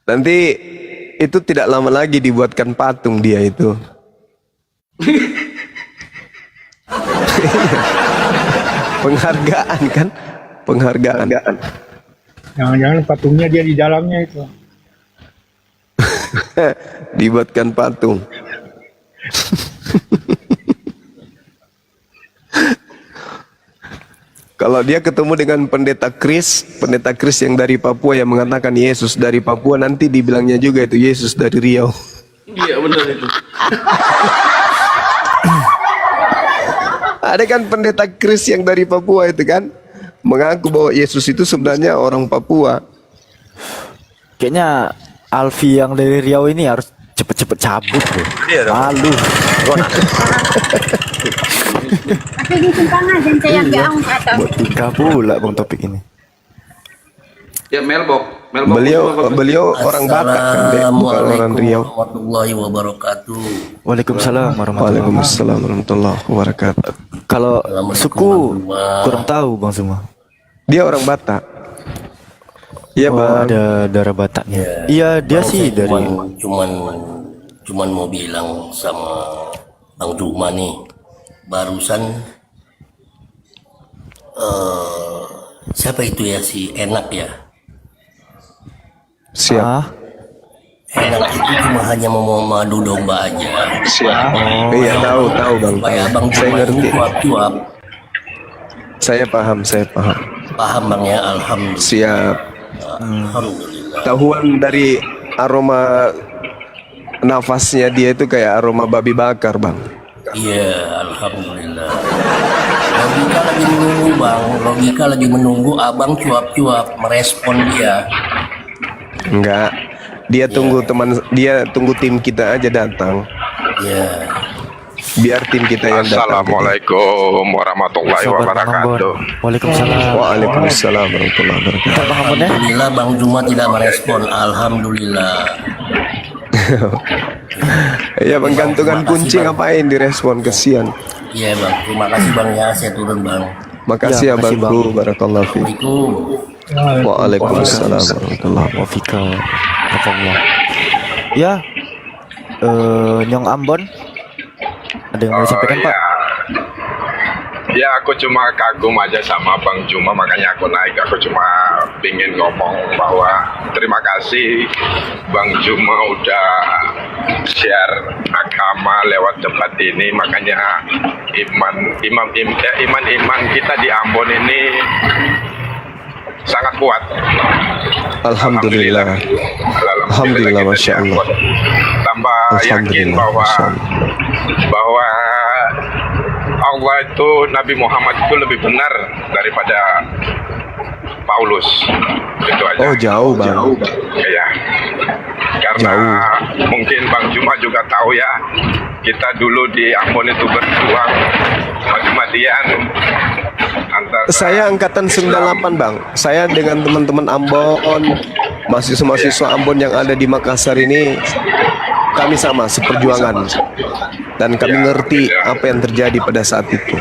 [SPEAKER 1] Nanti itu tidak lama lagi dibuatkan patung dia itu. Penghargaan kan? Penghargaan.
[SPEAKER 15] Jangan-jangan patungnya dia di dalamnya itu.
[SPEAKER 1] Dibuatkan patung. Kalau dia ketemu dengan pendeta Kris yang dari Papua yang mengatakan Yesus dari Papua, nanti dibilangnya juga itu Yesus dari Riau.
[SPEAKER 6] Iya benar itu.
[SPEAKER 1] Ada kan pendeta Kris yang dari Papua itu kan mengaku bahwa Yesus itu sebenarnya orang Papua.
[SPEAKER 10] Kayaknya Alfi yang dari Riau ini harus cepet-cepet cabut bro.
[SPEAKER 1] Iya dong.
[SPEAKER 10] Malu.
[SPEAKER 13] Aku disimpan aja yang gaung atau.
[SPEAKER 10] Buat tingkah pula bang topik ini.
[SPEAKER 6] Ya Melbok.
[SPEAKER 1] Beliau orang Batak kan, bukan orang Riau.
[SPEAKER 16] Warahmatullahi wabarakatuh.
[SPEAKER 10] Waalaikumsalam
[SPEAKER 1] warahmatullahi wabarakatuh.
[SPEAKER 10] Kalau suku kurang tahu bang semua.
[SPEAKER 1] Dia orang Batak. Iya bang.
[SPEAKER 10] Ada darah Bataknya. Iya dia sih dari.
[SPEAKER 16] Cuman mau bilang sama Bang Juma nih, barusan siapa itu ya si Enak ya?
[SPEAKER 1] Siap.
[SPEAKER 16] Enak itu cuma hanya mau madu domba aja.
[SPEAKER 1] Siap. Iya tahu bang.
[SPEAKER 16] Supaya Bang
[SPEAKER 1] Saya
[SPEAKER 16] Juma
[SPEAKER 1] ngerti.
[SPEAKER 16] cuap-cuap.
[SPEAKER 1] Saya paham.
[SPEAKER 16] Paham bang ya, alhamdulillah.
[SPEAKER 1] Siap.
[SPEAKER 16] Alhamdulillah.
[SPEAKER 1] Tahuan dari aroma nafasnya dia itu kayak aroma babi bakar bang.
[SPEAKER 16] Iya, alhamdulillah. Logika lagi menunggu bang, logika lagi menunggu abang cuap-cuap merespon dia.
[SPEAKER 1] Enggak. Dia tunggu dia tunggu tim kita aja datang.
[SPEAKER 16] Ya.
[SPEAKER 1] Biar tim kita yang datang.
[SPEAKER 17] Assalamualaikum warahmatullahi wabarakatuh.
[SPEAKER 10] Waalaikumsalam.
[SPEAKER 1] Waalaikumsalam warahmatullahi wabarakatuh.
[SPEAKER 16] Alhamdulillah Bang Juma tidak merespon. Alhamdulillah.
[SPEAKER 1] Ya penggantungan kunci ngapain direspon, kesian.
[SPEAKER 16] Iya bang, terima kasih bang ya, saya turun bang.
[SPEAKER 1] Makasih ya Bangku, barakallahu fiik. Waalaikumsalam warahmatullahi
[SPEAKER 10] wabarakatuh. Ya, Nyong Ambon, ada yang mau disampaikan Pak?
[SPEAKER 17] Ya, aku cuma kagum aja sama Bang Juma, makanya aku naik. Aku cuma ingin ngomong bahwa terima kasih Bang Juma udah share agama lewat tempat ini. Makanya iman kita di Ambon ini sangat kuat.
[SPEAKER 1] Alhamdulillah. Alhamdulillah, masya Allah.
[SPEAKER 17] Tambah yakin bahwa Allah itu, Nabi Muhammad itu lebih benar daripada Paulus. Itu aja.
[SPEAKER 1] Oh jauh bang.
[SPEAKER 17] Iya. Karena mungkin Bang Juma juga tahu ya, kita dulu di Ambon itu berjuang mati-matian.
[SPEAKER 1] Saya angkatan 98 bang. Saya dengan teman-teman Ambon, mahasiswa-mahasiswa Ambon yang ada di Makassar ini, kami sama seperjuangan. Dan kami ngerti apa yang terjadi pada saat itu.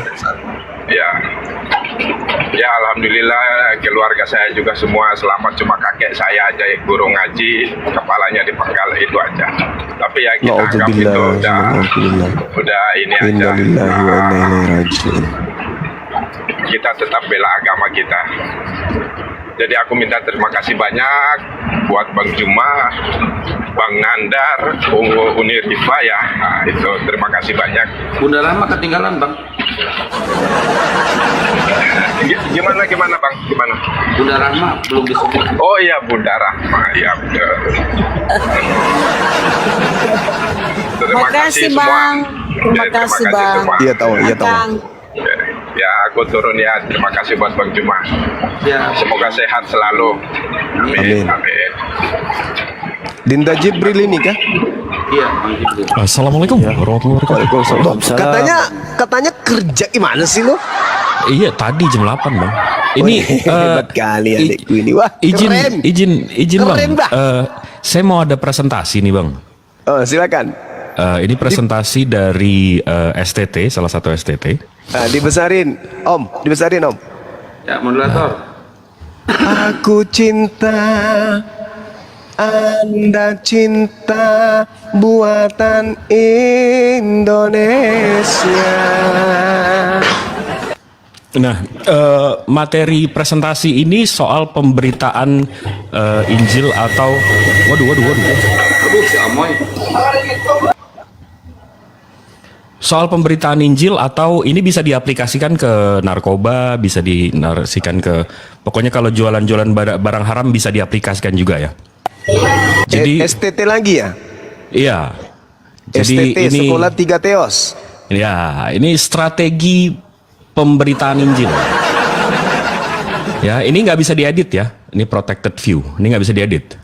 [SPEAKER 17] Ya alhamdulillah keluarga saya juga semua selamat, cuma kakek saya aja yang guru ngaji, kepalanya dipenggal, itu aja. Tapi ya kita anggap itu udah ini aja.
[SPEAKER 1] Innalillahi wa inna ilaihi raji'un.
[SPEAKER 17] Kita tetap bela agama kita. Jadi aku minta terima kasih banyak buat Bang Juma, Bang Nandar, Uni Rifa ya. Nah, itu terima kasih banyak.
[SPEAKER 6] Bunda Rahma ketinggalan bang.
[SPEAKER 17] Gimana bang? Gimana?
[SPEAKER 6] Bunda Rahma belum disebut.
[SPEAKER 17] Oh iya Bunda Rahma, ya betul. Terima kasih
[SPEAKER 14] bang. Terima kasih bang.
[SPEAKER 1] Iya tahu, iya tahu.
[SPEAKER 17] Ya aku turun ya. Terima kasih buat Bang Juma. Ya. Semoga sehat selalu. Amin. Amin.
[SPEAKER 1] Dinda Jibril ini kah?
[SPEAKER 6] Iya, Bang Jibril.
[SPEAKER 18] Assalamualaikum warahmatullahi wabarakatuh.
[SPEAKER 1] Katanya kerja gimana sih lo?
[SPEAKER 18] Iya tadi jam 8 bang. Ini
[SPEAKER 1] hebat kali adikku ini. Wah,
[SPEAKER 18] izin bang. Saya mau ada presentasi nih bang.
[SPEAKER 1] Oh silakan.
[SPEAKER 18] Ini presentasi dari STT, salah satu STT.
[SPEAKER 1] Dibesarin Om, dibesarin Om.
[SPEAKER 6] Ya moderator.
[SPEAKER 1] Aku cinta, Anda cinta, buatan Indonesia.
[SPEAKER 18] Nah, materi presentasi ini soal pemberitaan Injil atau waduh
[SPEAKER 6] si Amoy.
[SPEAKER 18] soal pemberitaan Injil atau ini bisa diaplikasikan ke narkoba, bisa dinarasikan ke pokoknya kalau jualan-jualan barang haram bisa diaplikasikan juga ya. Jadi
[SPEAKER 1] STT lagi ya?
[SPEAKER 18] Iya. Jadi
[SPEAKER 1] STT
[SPEAKER 18] ini
[SPEAKER 1] Sekolah 3 Teos.
[SPEAKER 18] Ya, ini strategi pemberitaan Injil. Ya, ini nggak bisa diedit ya. Ini protected view. Ini nggak bisa diedit.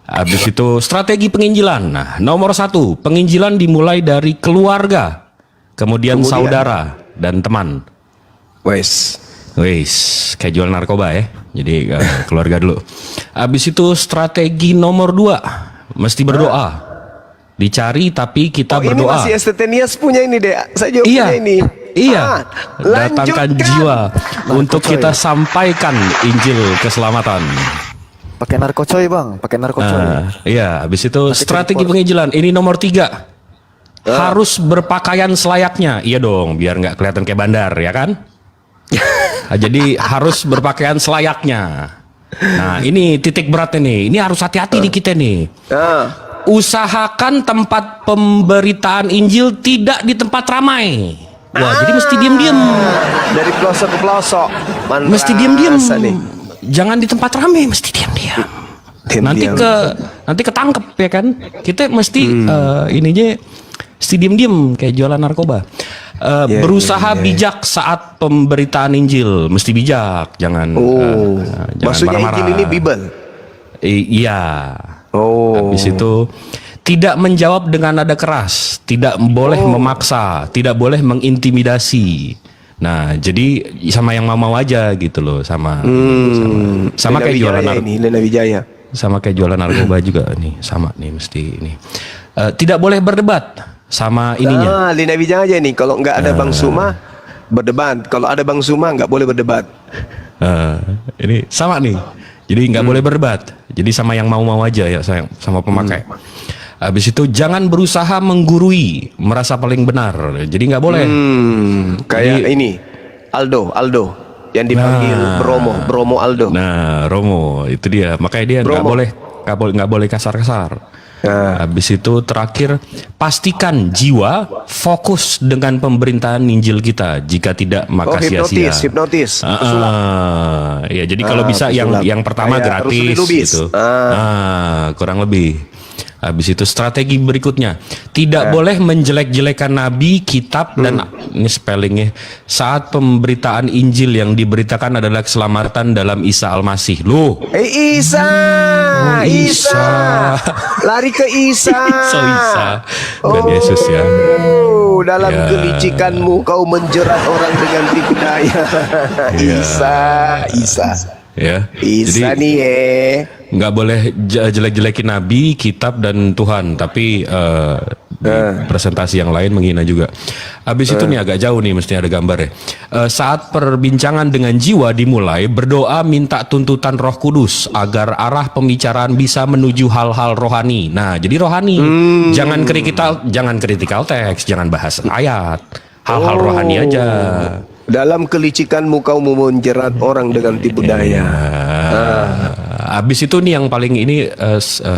[SPEAKER 18] Habis itu strategi penginjilan. Nah, nomor 1, penginjilan dimulai dari keluarga, kemudian saudara dan teman.
[SPEAKER 1] Wes,
[SPEAKER 18] kayak jual narkoba ya. Jadi keluarga dulu. Habis itu strategi nomor 2, mesti berdoa. Dicari tapi kita berdoa.
[SPEAKER 1] Ini masih STT Nias punya ini deh. Saya juga punya ini.
[SPEAKER 18] Iya. Datangkan jiwa untuk kita sampaikan Injil keselamatan.
[SPEAKER 10] Pakai narkocoy bang, pakai narkocoy.
[SPEAKER 18] Iya, habis itu strategi penginjilan. Ini nomor 3. Harus berpakaian selayaknya. Iya dong, biar nggak kelihatan kayak bandar, ya kan? Jadi harus berpakaian selayaknya. Nah, ini titik beratnya nih. Ini harus hati-hati nih kita nih. Usahakan tempat pemberitaan Injil tidak di tempat ramai. Wah, jadi mesti diam-diam.
[SPEAKER 1] Dari pelosok ke pelosok.
[SPEAKER 18] Mesti diam-diam. Jangan di tempat ramai, mesti diam-diam. Nanti ketangkep ya kan. Kita mesti ininya mesti diam-diam kayak jualan narkoba. berusaha bijak saat pemberitaan Injil, mesti bijak, jangan jangan
[SPEAKER 1] maksudnya
[SPEAKER 18] marah-marah.
[SPEAKER 1] Injil ini Bible.
[SPEAKER 18] Iya. Habis itu tidak menjawab dengan nada keras, tidak boleh memaksa, tidak boleh mengintimidasi. Nah, jadi sama yang mau aja gitu loh, sama kayak jualan
[SPEAKER 1] Lena Wijaya.
[SPEAKER 18] Sama kayak jualan narkoba juga nih, sama nih mesti ini. Tidak boleh berdebat sama ininya.
[SPEAKER 1] Lena Wijaya nih, kalau nggak ada Bang Suma berdebat, kalau ada Bang Suma nggak boleh berdebat.
[SPEAKER 18] Ini sama nih, jadi nggak boleh berdebat. Jadi sama yang mau aja ya, sama pemakai. Habis itu jangan berusaha menggurui, merasa paling benar. Jadi nggak boleh.
[SPEAKER 1] Kayak ini Aldo yang dipanggil Bromo Aldo.
[SPEAKER 18] Nah, Romo itu dia. Makanya dia nggak boleh kasar-kasar. Habis itu terakhir, pastikan jiwa fokus dengan pemerintahan Injil kita. Jika tidak, maka sia-sia.
[SPEAKER 1] Hipnotis.
[SPEAKER 18] Ya, jadi kalau bisa yang pertama
[SPEAKER 1] kayak
[SPEAKER 18] gratis gitu. Kurang lebih. Habis itu strategi berikutnya, tidak boleh menjelek-jelekan nabi, kitab, dan ini spellingnya, saat pemberitaan Injil yang diberitakan adalah keselamatan dalam Isa Al-Masih. Loh,
[SPEAKER 1] Isa, lari ke Isa.
[SPEAKER 18] Isa dan Yesus ya.
[SPEAKER 1] Dalam kelicikanmu kau menjerat orang dengan tipu daya. Isa.
[SPEAKER 18] Ya,
[SPEAKER 1] Isa
[SPEAKER 18] jadi
[SPEAKER 1] nih
[SPEAKER 18] nggak boleh jelek-jelekin nabi, kitab, dan Tuhan, tapi di presentasi yang lain menghina juga. Habis itu nih agak jauh nih, mesti ada gambar ya. Saat perbincangan dengan jiwa dimulai, berdoa minta tuntutan Roh Kudus agar arah pembicaraan bisa menuju hal-hal rohani. Nah, jadi rohani, jangan kritikal teks, jangan bahas ayat, hal-hal rohani aja.
[SPEAKER 1] Dalam kelicikanmu kau menjerat orang dengan tipu daya.
[SPEAKER 18] Habis itu nih yang paling ini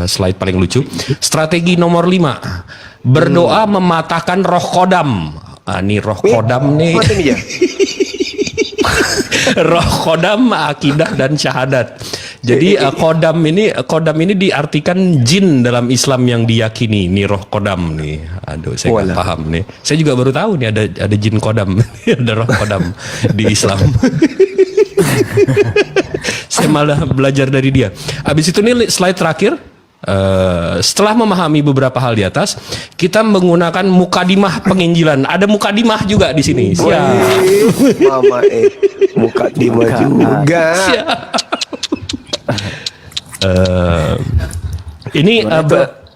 [SPEAKER 18] slide paling lucu. Strategi nomor 5. Berdoa mematahkan roh kodam. Ini roh kodam nih. Roh kodam, akidah, dan syahadat. Jadi kodam ini diartikan jin dalam Islam yang diyakini. Ini roh kodam nih. Aduh, saya nggak paham nih. Saya juga baru tahu nih ada jin kodam, ada roh kodam di Islam. Saya malah belajar dari dia. Habis itu nih slide terakhir. Setelah memahami beberapa hal di atas, kita menggunakan mukadimah penginjilan. Ada mukadimah juga di sini.
[SPEAKER 1] Mama mukadimah juga.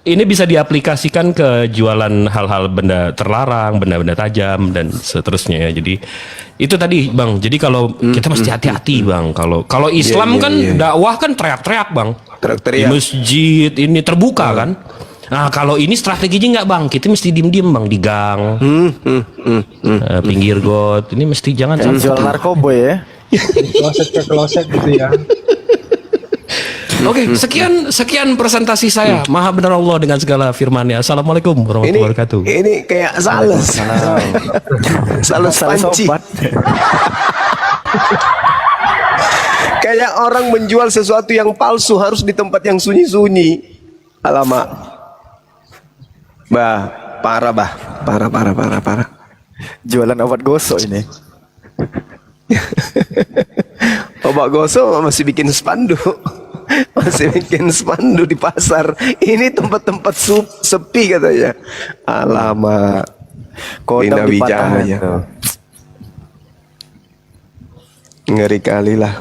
[SPEAKER 18] Ini bisa diaplikasikan ke jualan hal-hal benda terlarang, benda-benda tajam, dan seterusnya ya. Jadi itu tadi Bang. Jadi kalau kita mesti hati-hati Bang. Kalau Islam kan dakwah kan teriak-teriak Bang. Di masjid ini terbuka kan. Nah kalau ini strateginya nggak Bang. Kita mesti diem-diem Bang di gang, pinggir got. Ini mesti jangan sampai
[SPEAKER 10] jual narkoba ya.
[SPEAKER 15] Kloset ke kloset gitu ya.
[SPEAKER 18] Oke, sekian presentasi saya. Maha benar Allah dengan segala firman-Nya. Assalamualaikum warahmatullahi wabarakatuh.
[SPEAKER 1] Ini kayak sales panci. Kayak orang menjual sesuatu yang palsu harus di tempat yang sunyi-sunyi. Alamak. Parah.
[SPEAKER 10] Jualan obat gosok ini.
[SPEAKER 1] Obat gosok masih bikin spanduk. Di pasar. Ini tempat-tempat sepi katanya. Alamak.
[SPEAKER 10] Kodam
[SPEAKER 1] Wijaya. Ngeri kali lah.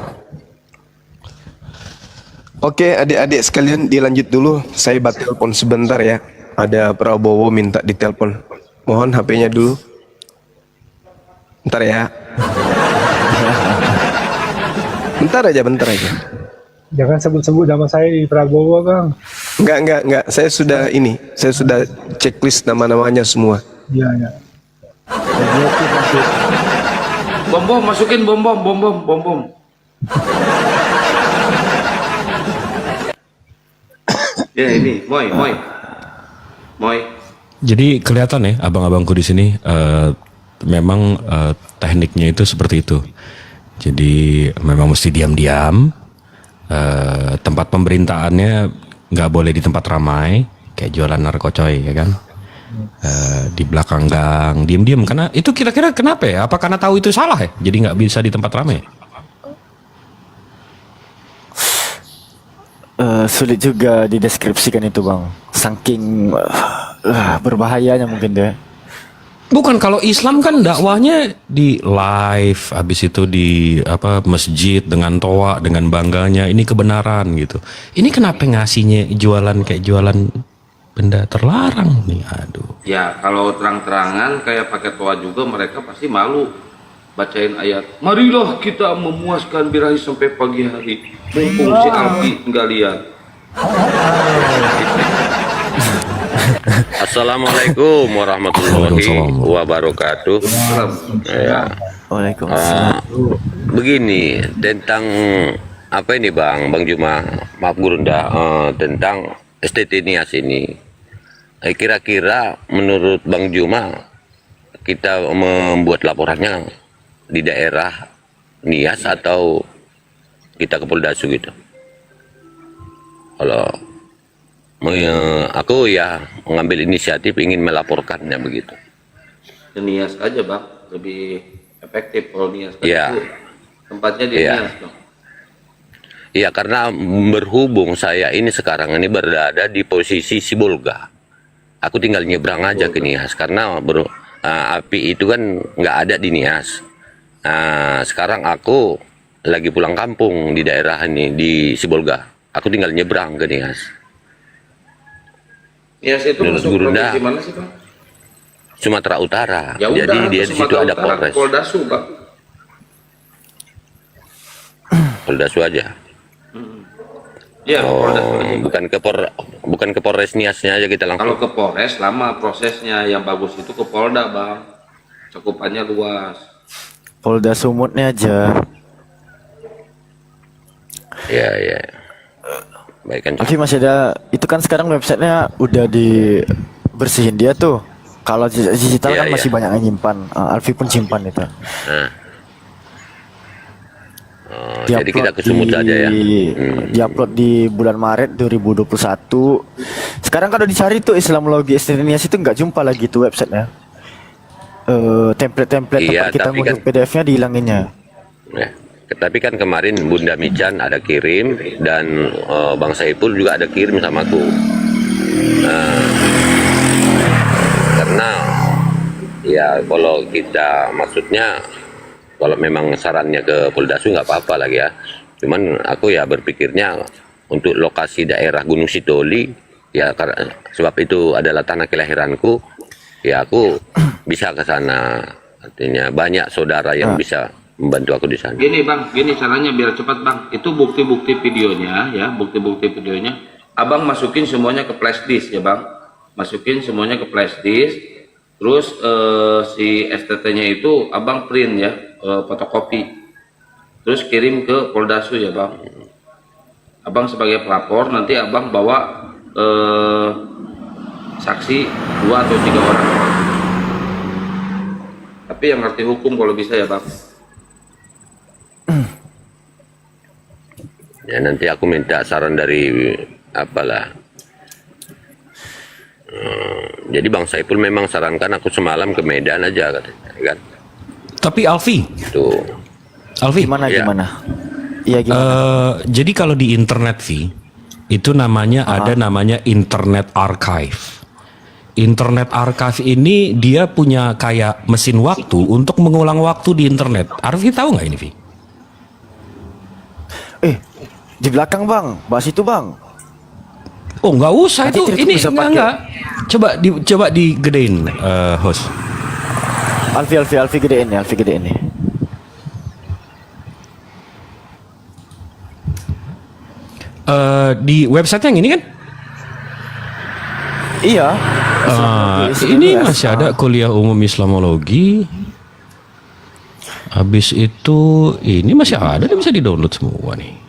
[SPEAKER 1] Oke, adik-adik sekalian, dilanjut dulu. Saya telepon sebentar ya. Ada Prabowo minta ditelepon. Mohon HP-nya dulu. Bentar ya. Bentar aja.
[SPEAKER 15] Jangan sebut-sebut nama saya di Prabowo, Kang.
[SPEAKER 1] Enggak. Saya sudah checklist nama-namanya semua.
[SPEAKER 15] Iya.
[SPEAKER 6] Bom, masukin bom. Ya ini, Moy.
[SPEAKER 18] Jadi kelihatan ya abang-abangku di sini memang tekniknya itu seperti itu. Jadi memang mesti diam-diam. Tempat pemerintahannya nggak boleh di tempat ramai, kayak jualan narkocoy ya kan. di belakang gang, diem-diem. Karena itu kira-kira kenapa ya? Apa karena tahu itu salah ya? Jadi nggak bisa di tempat ramai?
[SPEAKER 10] Sulit juga dideskripsikan itu bang. Saking berbahayanya mungkin deh.
[SPEAKER 18] Bukan, kalau Islam kan dakwahnya di live, habis itu di masjid dengan toa, dengan bangganya ini kebenaran gitu. Ini kenapa ngasihnya jualan kayak jualan benda terlarang nih? Aduh.
[SPEAKER 6] Ya kalau terang-terangan kayak pakai toa juga mereka pasti malu bacain ayat. Marilah kita memuaskan birahi sampai pagi hari. Mumpung si Alfi nggak lihat.
[SPEAKER 19] Assalamualaikum warahmatullahi wabarakatuh. Ya.
[SPEAKER 10] Waalaikumsalam.
[SPEAKER 19] Begini tentang apa ini Bang Juma, maaf Gurunda, tentang STT Nias ini. Kira-kira menurut Bang Juma kita membuat laporannya di daerah Nias atau kita ke Poldasu gitu? Kalau aku ya mengambil inisiatif ingin melaporkannya begitu.
[SPEAKER 6] Nias aja Bang, lebih efektif kalau Nias kan
[SPEAKER 19] Ya.
[SPEAKER 6] itu tempatnya di
[SPEAKER 19] Ya.
[SPEAKER 6] Nias Bang.
[SPEAKER 19] Iya, karena berhubung saya ini sekarang ini berada di posisi Sibolga. Aku tinggal nyebrang aja ke Nias karena api itu kan nggak ada di Nias. Sekarang aku lagi pulang kampung di daerah ini di Sibolga. Aku tinggal nyebrang ke Nias.
[SPEAKER 6] Nias itu
[SPEAKER 19] Menurut
[SPEAKER 6] masuk
[SPEAKER 19] Gurunda,
[SPEAKER 6] provinsi mana sih Bang?
[SPEAKER 19] Sumatera Utara.
[SPEAKER 6] Ya
[SPEAKER 19] Jadi
[SPEAKER 6] udah,
[SPEAKER 19] dia
[SPEAKER 6] ke
[SPEAKER 19] di situ
[SPEAKER 6] Sumatera
[SPEAKER 19] ada
[SPEAKER 6] Utara,
[SPEAKER 19] Polres.
[SPEAKER 6] Poldasu Bang.
[SPEAKER 19] Poldasu aja.
[SPEAKER 6] Ya,
[SPEAKER 19] bukan ke Polres Niasnya aja kita langsung.
[SPEAKER 6] Kalau ke Polres lama prosesnya, yang bagus itu ke Polda Bang. Cakupannya luas.
[SPEAKER 10] Polda Sumutnya aja.
[SPEAKER 19] Ya. Baik kan.
[SPEAKER 10] Alfi masih ada, itu kan sekarang websitenya udah dibersihin dia tuh. Kalau digital
[SPEAKER 19] Iya,
[SPEAKER 10] kan masih
[SPEAKER 19] iya.
[SPEAKER 10] banyak yang nyimpan. Alfi pun simpan itu.
[SPEAKER 19] Nah. Jadi kita ke Sumut aja ya.
[SPEAKER 10] Diupload di bulan Maret 2021. Sekarang kalau dicari tuh Islamologi Nias itu nggak jumpa lagi tuh websitenya. Template-template
[SPEAKER 19] Iya,
[SPEAKER 10] tempat kita
[SPEAKER 19] tapi
[SPEAKER 10] ngurus PDF-nya dihilanginnya.
[SPEAKER 19] Ya. Tapi kan kemarin Bunda Mican ada kirim dan Bang Saiful juga ada kirim sama aku. Karena ya kalau kita maksudnya kalau memang sarannya ke Poldasu nggak apa-apa lagi ya. Cuman aku ya berpikirnya untuk lokasi daerah Gunung Sitoli ya karena sebab itu adalah tanah kelahiranku. Ya aku bisa ke sana. Artinya banyak saudara yang bisa membantu aku di sana.
[SPEAKER 6] Gini Bang, gini caranya biar cepat Bang. Itu bukti-bukti videonya ya, bukti-bukti videonya. Abang masukin semuanya ke flash disk ya Bang. Masukin semuanya ke flash disk. Terus si STT-nya itu Abang print ya, fotokopi. Terus kirim ke Poldasu ya Bang. Abang sebagai pelapor, nanti Abang bawa saksi 2 atau 3 orang. Tapi yang ngerti hukum kalau bisa ya Bang.
[SPEAKER 19] Ya nanti aku minta saran dari apalah. Jadi Bang Saiful memang sarankan aku semalam ke Medan aja katanya, kan.
[SPEAKER 18] Tapi Alfi,
[SPEAKER 19] Tuh.
[SPEAKER 18] Alfi,
[SPEAKER 10] Gimana?
[SPEAKER 19] Ya.
[SPEAKER 10] Iya gimana?
[SPEAKER 18] jadi kalau di internet Vi, itu namanya ada namanya Internet Archive. Internet Archive ini dia punya kayak mesin waktu untuk mengulang waktu di internet. Arfi tahu nggak ini Vi?
[SPEAKER 10] Di belakang bang, bahas itu bang.
[SPEAKER 18] Oh nggak usah
[SPEAKER 10] Nanti
[SPEAKER 18] itu,
[SPEAKER 10] Trik
[SPEAKER 18] ini
[SPEAKER 10] bisa
[SPEAKER 18] enggak. Coba digedein host.
[SPEAKER 10] Alfi gedein ya, Alfi gedein nih.
[SPEAKER 18] Di website yang ini kan?
[SPEAKER 10] Iya.
[SPEAKER 18] Ini masih ada kuliah umum Islamologi. Habis itu ini masih ada, dia bisa di-download semua nih.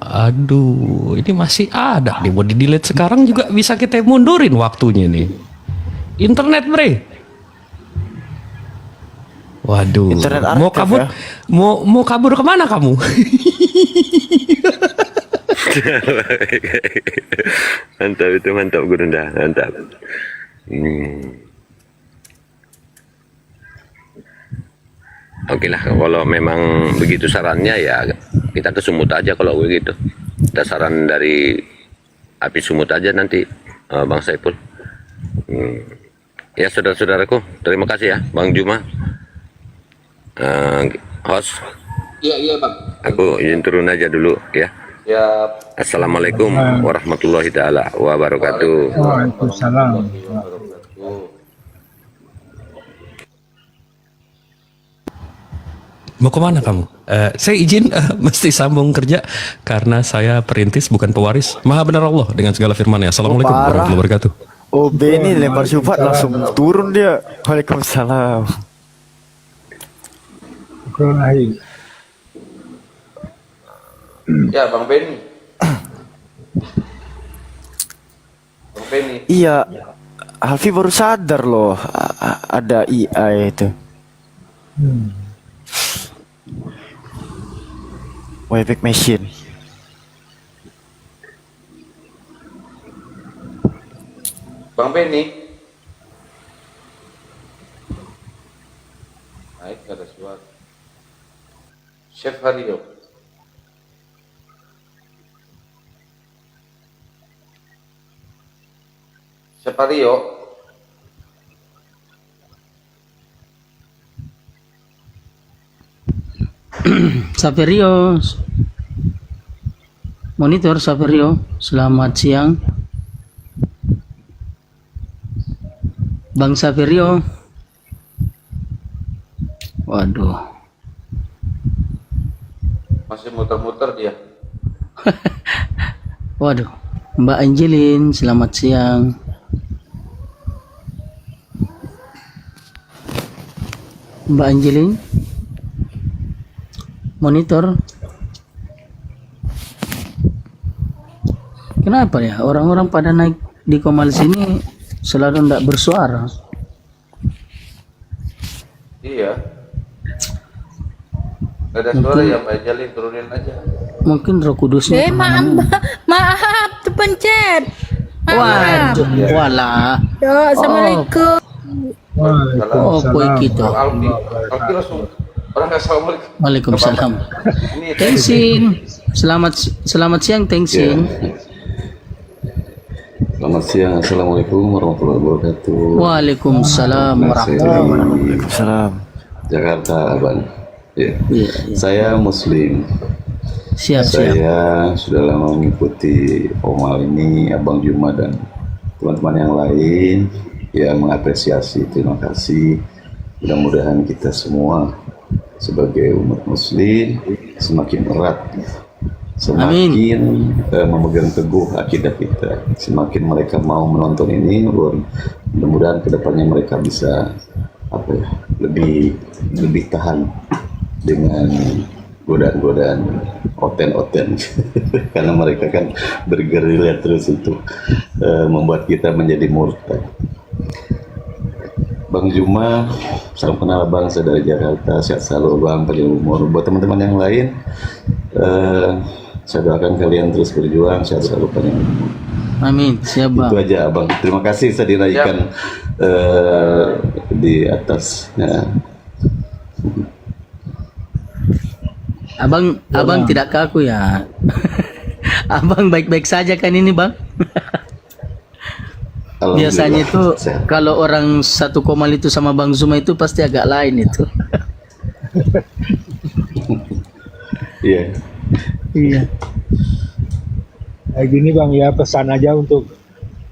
[SPEAKER 18] Aduh, ini masih ada. Nih mau di-delete sekarang juga bisa kita mundurin waktunya nih. Internet, bre. Waduh,
[SPEAKER 10] Internet
[SPEAKER 18] mau
[SPEAKER 10] archive
[SPEAKER 18] kabur,
[SPEAKER 10] ya?
[SPEAKER 18] mau kabur kemana kamu?
[SPEAKER 19] Mantap itu, mantap Gurunda, mantap. Oke lah, kalau memang begitu sarannya ya kita ke Sumut aja kalau begitu. Kita saran dari Api Sumut aja nanti, Bang Saiful. Ya saudara-saudaraku, terima kasih ya Bang Juma, host.
[SPEAKER 6] Iya Bang.
[SPEAKER 19] Aku izin turun aja dulu ya.
[SPEAKER 6] Ya.
[SPEAKER 19] Assalamualaikum warahmatullahi taala wabarakatuh.
[SPEAKER 15] Waalaikumsalam.
[SPEAKER 18] Mau kemana kamu? Saya izin mesti sambung kerja karena saya perintis bukan pewaris. Maha benar Allah dengan segala firman-Nya. Assalamualaikum warahmatullahi wabarakatuh.
[SPEAKER 10] Oh, Benny lempar syubhat langsung turun dia. Waalaikumsalam.
[SPEAKER 6] Ya Bang Benny. Bang Benny.
[SPEAKER 10] Iya, Alfi baru sadar loh ada IA itu. Wayback Machine.
[SPEAKER 6] Bang Benny. Naik ada suara. Chef Hario. Chef Hario.
[SPEAKER 9] Saverio, monitor Saverio, selamat siang. Bang Saverio. Waduh.
[SPEAKER 6] Masih muter-muter dia.
[SPEAKER 9] Waduh. Mbak Angelin, selamat siang. Mbak Angelin. Monitor. Kenapa ya orang-orang pada naik di Komal sini selalu tidak bersuara?
[SPEAKER 6] Iya. Gak ada suara ya Mbak Jalin, turunin aja.
[SPEAKER 9] Mungkin Roh Kudusnya.
[SPEAKER 14] Maaf, terpencet.
[SPEAKER 9] Waduh, walah.
[SPEAKER 14] Assalamualaikum.
[SPEAKER 9] Oh, koi kita.
[SPEAKER 6] Alfi langsung orang assalamualaikum.
[SPEAKER 9] Waalaikumsalam. Tengsin. Selamat siang Tengsin.
[SPEAKER 5] Selamat siang, assalamualaikum warahmatullahi wabarakatuh.
[SPEAKER 9] Waalaikumsalam warahmatullahi
[SPEAKER 10] wabarakatuh.
[SPEAKER 5] Jakarta, Abang. Ya. Saya Muslim. Saya sudah lama mengikuti formal ini, Abang Juma dan teman-teman yang lain. Ya, mengapresiasi, terima kasih. Mudah-mudahan kita semua sebagai umat Muslim semakin erat, semakin memegang teguh akidah kita. Semakin mereka mau menonton ini, mudah-mudahan kedepannya mereka bisa lebih tahan dengan godaan-godaan oten-oten karena mereka kan bergerilya terus untuk membuat kita menjadi murtad. Bang Juma, salam kenal Bang, saya dari Jakarta, sehat selalu Bang, panjang umur. Buat teman-teman yang lain, saya doakan kalian terus berjuang, sehat selalu panjang umur.
[SPEAKER 9] Amin, siap Bang.
[SPEAKER 5] Itu aja Abang, terima kasih saya diraihkan di atas. Ya.
[SPEAKER 9] Abang tidak kaku ya. Abang baik-baik saja kan ini Bang. Biasanya itu kalau orang satu Komal itu sama Bang Zuma itu pasti agak lain itu.
[SPEAKER 5] Iya.
[SPEAKER 15] Iya. Kayak gini Bang ya, pesan aja untuk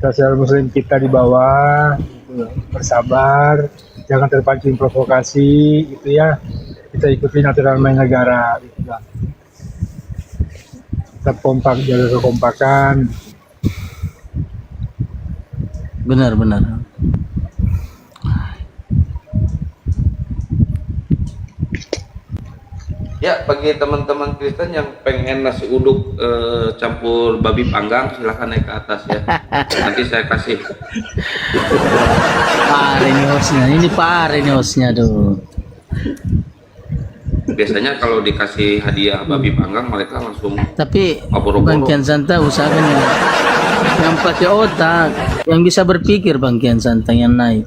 [SPEAKER 15] sosial Muslim kita di bawah, gitu, bersabar, jangan terpancing provokasi, gitu ya. Kita ikutin aturan main negara, gitu Bang. Tetap kompak, jaga kekompakan.
[SPEAKER 9] Benar.
[SPEAKER 6] Ya, bagi teman-teman Kristen yang pengen nasi uduk campur babi panggang, silahkan naik ke atas ya. Nanti saya kasih.
[SPEAKER 9] Parah ini hostnya tuh.
[SPEAKER 6] Biasanya kalau dikasih hadiah babi panggang mereka langsung
[SPEAKER 9] Tapi
[SPEAKER 6] Boro-boro.
[SPEAKER 9] Bang Kian Santa usahakan yang pakai otak, yang bisa berpikir Bang Kian Santa yang naik.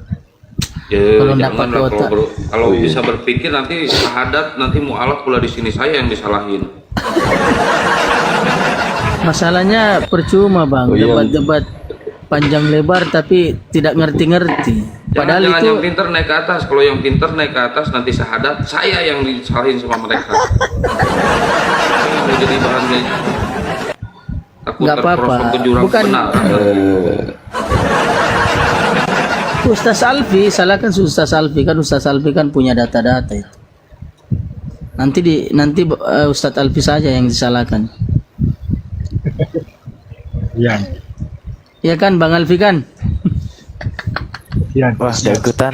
[SPEAKER 6] Ya,
[SPEAKER 9] Kalau nggak pakai
[SPEAKER 6] janganlah
[SPEAKER 9] otak.
[SPEAKER 6] kalau bisa berpikir nanti syahadat nanti mualaf pula di sini saya yang disalahin.
[SPEAKER 9] Masalahnya percuma Bang, debat-debat panjang lebar tapi tidak ngerti-ngerti. Padahal
[SPEAKER 6] Jangan
[SPEAKER 9] itu
[SPEAKER 6] yang pinter naik ke atas. Kalau yang pinter naik ke atas nanti syahadat saya yang disalahin sama mereka. Ini jadi bahan takut
[SPEAKER 9] nggak apa-apa.
[SPEAKER 6] terperosok ke jurang
[SPEAKER 9] Bukan
[SPEAKER 6] kebenaran.
[SPEAKER 9] Ustaz Alfi, salahkan Ustaz Alfi kan Ustaz Alfi kan punya data-data itu. Nanti Ustaz Alfi saja yang disalahkan.
[SPEAKER 15] Iya.
[SPEAKER 9] Ya kan Bang Alfi kan?
[SPEAKER 15] Iya.
[SPEAKER 10] Wah, udah ikutan.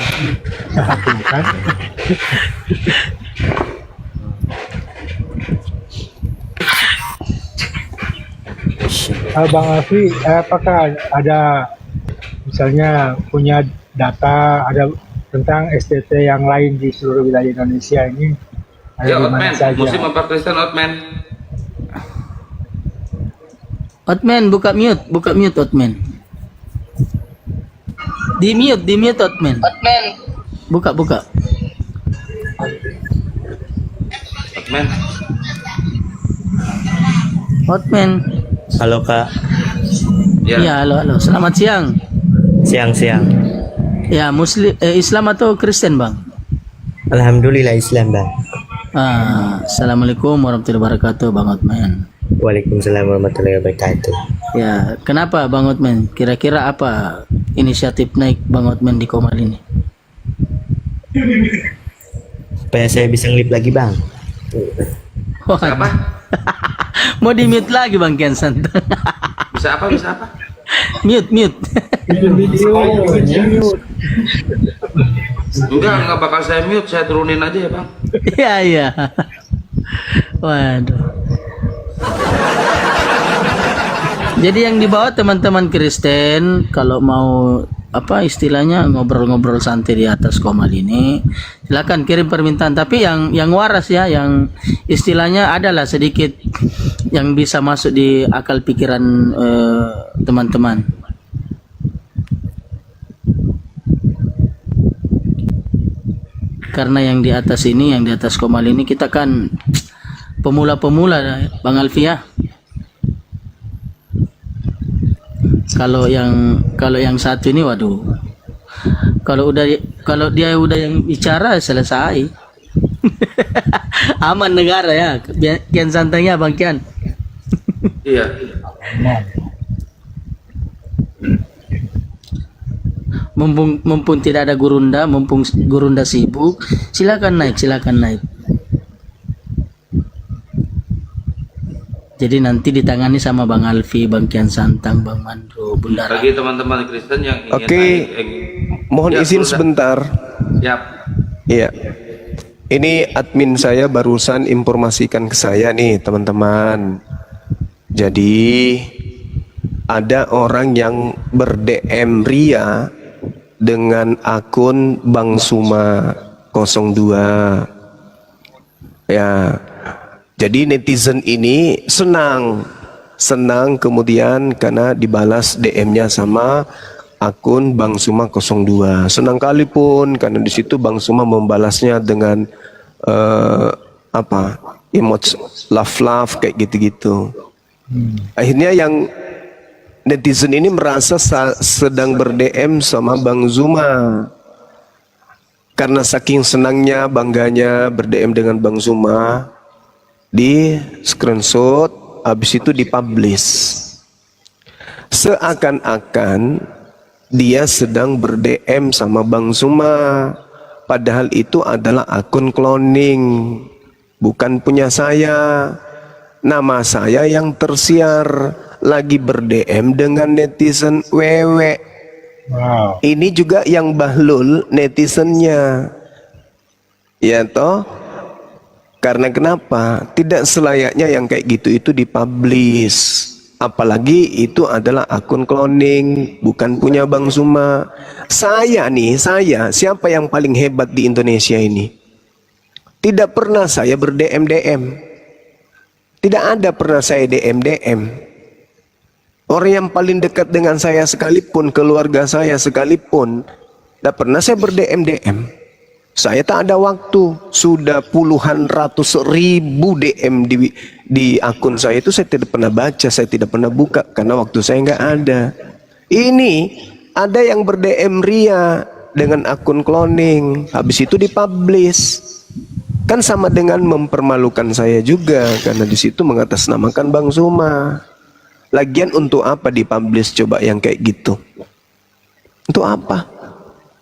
[SPEAKER 15] Kan? Bang Alfi, apakah ada misalnya punya data ada tentang STT yang lain di seluruh wilayah Indonesia ini? Ada
[SPEAKER 6] Ya
[SPEAKER 15] di mana
[SPEAKER 6] Otman,
[SPEAKER 15] saja?
[SPEAKER 6] Muslim apa Kristen Otman?
[SPEAKER 9] Otman buka mute Otman. Di mute Otman. Buka. Otman.
[SPEAKER 20] Halo Kak.
[SPEAKER 9] Ya, halo. Selamat siang.
[SPEAKER 20] Siang.
[SPEAKER 9] Ya, Islam atau Kristen, Bang?
[SPEAKER 20] Alhamdulillah Islam Bang.
[SPEAKER 9] Assalamualaikum warahmatullahi wabarakatuh, Bang Otman.
[SPEAKER 20] Waalaikumsalam warahmatullahi wabarakatuh.
[SPEAKER 9] Ya, kenapa Bang Otman? Kira-kira apa inisiatif naik Bang Otman di Komal ini?
[SPEAKER 20] Supaya saya bisa ngelip lagi Bang.
[SPEAKER 6] Apa?
[SPEAKER 9] Mau di mute lagi Bang Kian Santa.
[SPEAKER 6] Bisa apa?
[SPEAKER 9] Mute.
[SPEAKER 6] Enggak bakal saya mute, saya turunin aja ya Bang.
[SPEAKER 9] Iya. Waduh. Jadi yang dibawa teman-teman Kristen kalau mau istilahnya ngobrol-ngobrol santai di atas Komal ini, silakan kirim permintaan. Tapi yang waras ya, yang istilahnya adalah sedikit yang bisa masuk di akal pikiran teman-teman. Karena yang di atas Komal ini kita kan pemula-pemula Bang Alfi ya. Kalau yang satu ini waduh. Kalau dia udah yang bicara selesai. Aman negara ya. Kian Santanya Bang Kian.
[SPEAKER 6] Iya.
[SPEAKER 9] Mumpung tidak ada Gurunda, mumpung Gurunda sibuk, silakan naik. Jadi nanti ditangani sama Bang Alfi, Bang Kian Santang, Bang Mandro, Bunda.
[SPEAKER 6] Bagi teman-teman Kristen yang ingin
[SPEAKER 1] Oke,
[SPEAKER 6] naik,
[SPEAKER 1] mohon
[SPEAKER 6] ya,
[SPEAKER 1] izin
[SPEAKER 6] sudah.
[SPEAKER 1] sebentar.
[SPEAKER 6] Siap.
[SPEAKER 1] Iya. Ini admin saya barusan informasikan ke saya nih, teman-teman. Jadi ada orang yang ber-DM Ria dengan akun Bang Suma 02. Ya. Jadi netizen ini senang kemudian karena dibalas DM-nya sama akun Bang Suma 02. Senang kali pun karena di situ Bang Suma membalasnya dengan emoji love kayak gitu-gitu. Akhirnya yang netizen ini merasa sedang ber-DM sama Bang Zuma. Karena saking senangnya, bangganya ber-DM dengan Bang Zuma, di screenshot, habis itu dipublish. Seakan-akan dia sedang ber-DM sama Bang Zuma, padahal itu adalah akun cloning, bukan punya saya. Nama saya yang tersiar, lagi ber-DM dengan netizen wewe.
[SPEAKER 15] Wow.
[SPEAKER 1] Ini juga yang bahlul netizennya, ya toh. Karena kenapa? Tidak selayaknya yang kayak gitu itu dipublish. Apalagi itu adalah akun cloning, bukan punya Bang Zuma. Saya, siapa yang paling hebat di Indonesia ini? Tidak pernah saya ber-DM. Tidak ada pernah saya DM. Orang yang paling dekat dengan saya sekalipun, keluarga saya sekalipun, tidak pernah saya ber-DM. Saya tak ada waktu. Sudah puluhan ratus ribu DM di akun saya itu saya tidak pernah baca, saya tidak pernah buka karena waktu saya nggak ada. Ini ada yang ber-DM ria dengan akun cloning, habis itu dipublish. Kan sama dengan mempermalukan saya juga karena di situ mengatasnamakan Bang Zuma. Lagian untuk apa dipublish coba yang kayak gitu? Untuk apa?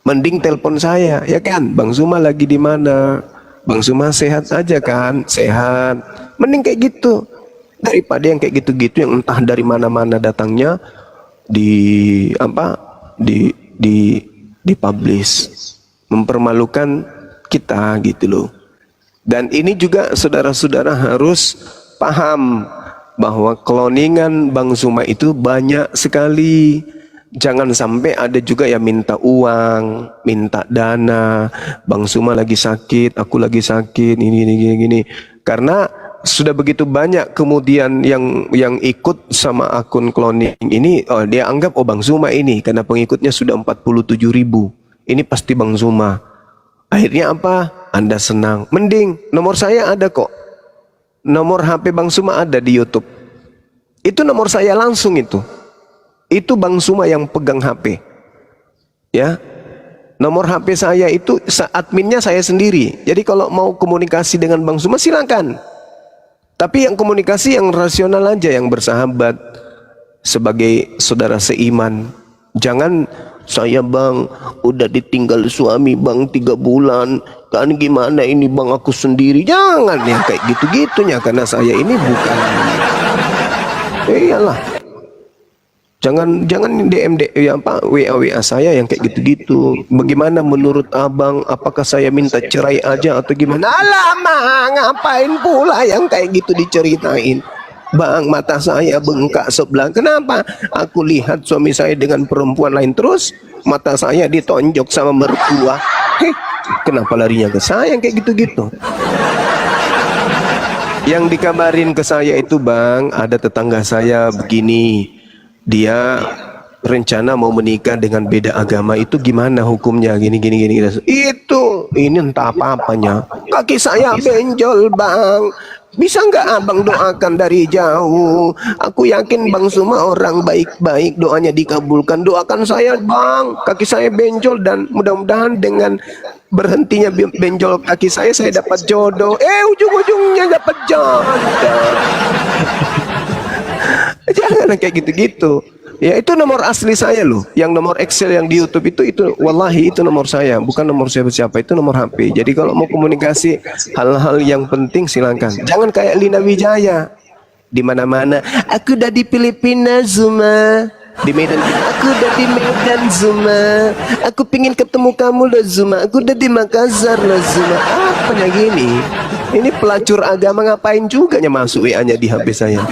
[SPEAKER 1] Mending telepon saya, ya kan? Bang Zuma lagi di mana? Bang Zuma sehat saja kan? Sehat. Mending kayak gitu daripada yang kayak gitu-gitu yang entah dari mana-mana datangnya dipublish, mempermalukan kita gitu loh. Dan ini juga saudara-saudara harus paham bahwa cloningan Bang Zuma itu banyak sekali. Jangan sampai ada juga yang minta uang, minta dana. Bang Zuma lagi sakit, aku lagi sakit, ini. Karena sudah begitu banyak kemudian yang ikut sama akun cloning ini, dia anggap Bang Zuma ini karena pengikutnya sudah 47.000. Ini pasti Bang Zuma. Akhirnya apa? Anda senang. Mending nomor saya ada kok. Nomor HP Bang Zuma ada di YouTube. Itu nomor saya langsung itu. Itu Bang Zuma yang pegang HP. Ya. Nomor HP saya itu adminnya saya sendiri. Jadi kalau mau komunikasi dengan Bang Zuma silakan. Tapi yang komunikasi yang rasional aja, yang bersahabat sebagai saudara seiman. Jangan saya Bang udah ditinggal suami Bang 3 bulan. Kan gimana ini Bang aku sendiri. Jangan yang kayak gitu-gitunya karena saya ini bukan. Iyalah. Jangan DM WA saya yang kayak gitu-gitu. Bagaimana menurut abang? Apakah saya minta cerai aja atau gimana? Alamak, ngapain pula yang kayak gitu diceritain? Bang, mata saya bengkak sebelah. Kenapa? Aku lihat suami saya dengan perempuan lain terus mata saya ditonjok sama mertua. Kenapa larinya ke saya yang kayak gitu-gitu? Yang dikabarin ke saya itu Bang, ada tetangga saya begini. Dia rencana mau menikah dengan beda agama, itu gimana hukumnya gini. Itu ini entah apa-apanya. Kaki saya benjol Bang. Bisa nggak abang doakan dari jauh? Aku yakin Bang Zuma orang baik-baik, doanya dikabulkan. Doakan saya Bang, kaki saya benjol dan mudah-mudahan dengan berhentinya benjol kaki saya dapat jodoh. Ujung-ujungnya dapat jodoh. Jangan kayak gitu-gitu. Ya itu nomor asli saya loh. Yang nomor Excel yang di YouTube itu wallahi itu nomor saya, bukan nomor siapa-siapa, itu nomor HP. Jadi kalau mau komunikasi hal-hal yang penting silakan. Jangan kayak Lina Wijaya. Di mana-mana, aku udah di Filipina Zuma. Di Medan, aku udah di Medan Zuma. Aku pingin ketemu kamu loh Zuma. Aku udah di Makassar loh Zuma. Apanya gini? Ini pelacur agama ngapain juga masuk WA-nya di HP saya?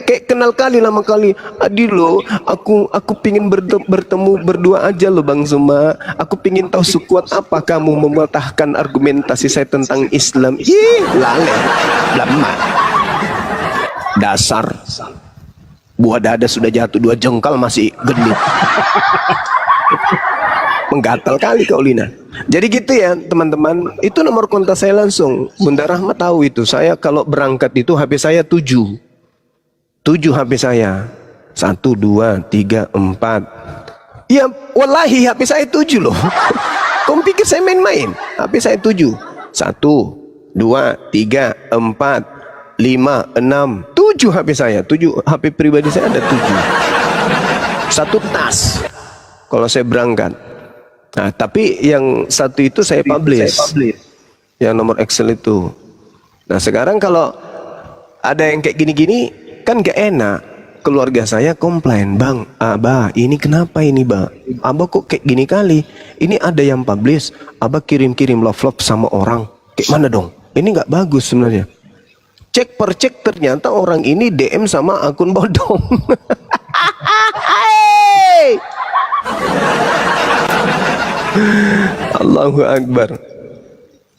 [SPEAKER 1] Kayak kenal kali lama kali. Adi lo, aku pingin bertemu berdua aja lo Bang Zuma. Aku pingin tahu sekuat apa kamu mematahkan argumentasi saya tentang Islam. Lale, lemah. Dasar. Buah dada sudah jatuh 2 jengkal masih genit. Menggatal kali kau Lina. Jadi gitu ya teman-teman. Itu nomor kontak saya langsung. Bunda Rahmat tahu itu. Saya kalau berangkat itu HP saya 7 HP saya. 1, 2, 3, 4. Ya wallahi HP saya 7 loh. Kau pikir saya main-main? HP saya 7. 1, 2, 3, 4, 5, 6, 7 HP saya. 7 HP pribadi saya ada 7. 1 tas kalau saya berangkat. Nah, tapi yang satu itu saya publish. Yang nomor Excel itu. Nah, sekarang kalau ada yang kayak gini-gini kan gak enak. Keluarga saya komplain, Bang, Abah, ini kenapa ini, Bang? Abah kok kayak gini kali? Ini ada yang publish, Abah kirim-kirim love sama orang. Kayak mana dong? Ini gak bagus sebenarnya. Cek per cek ternyata orang ini DM sama akun bodong. Allahu Akbar.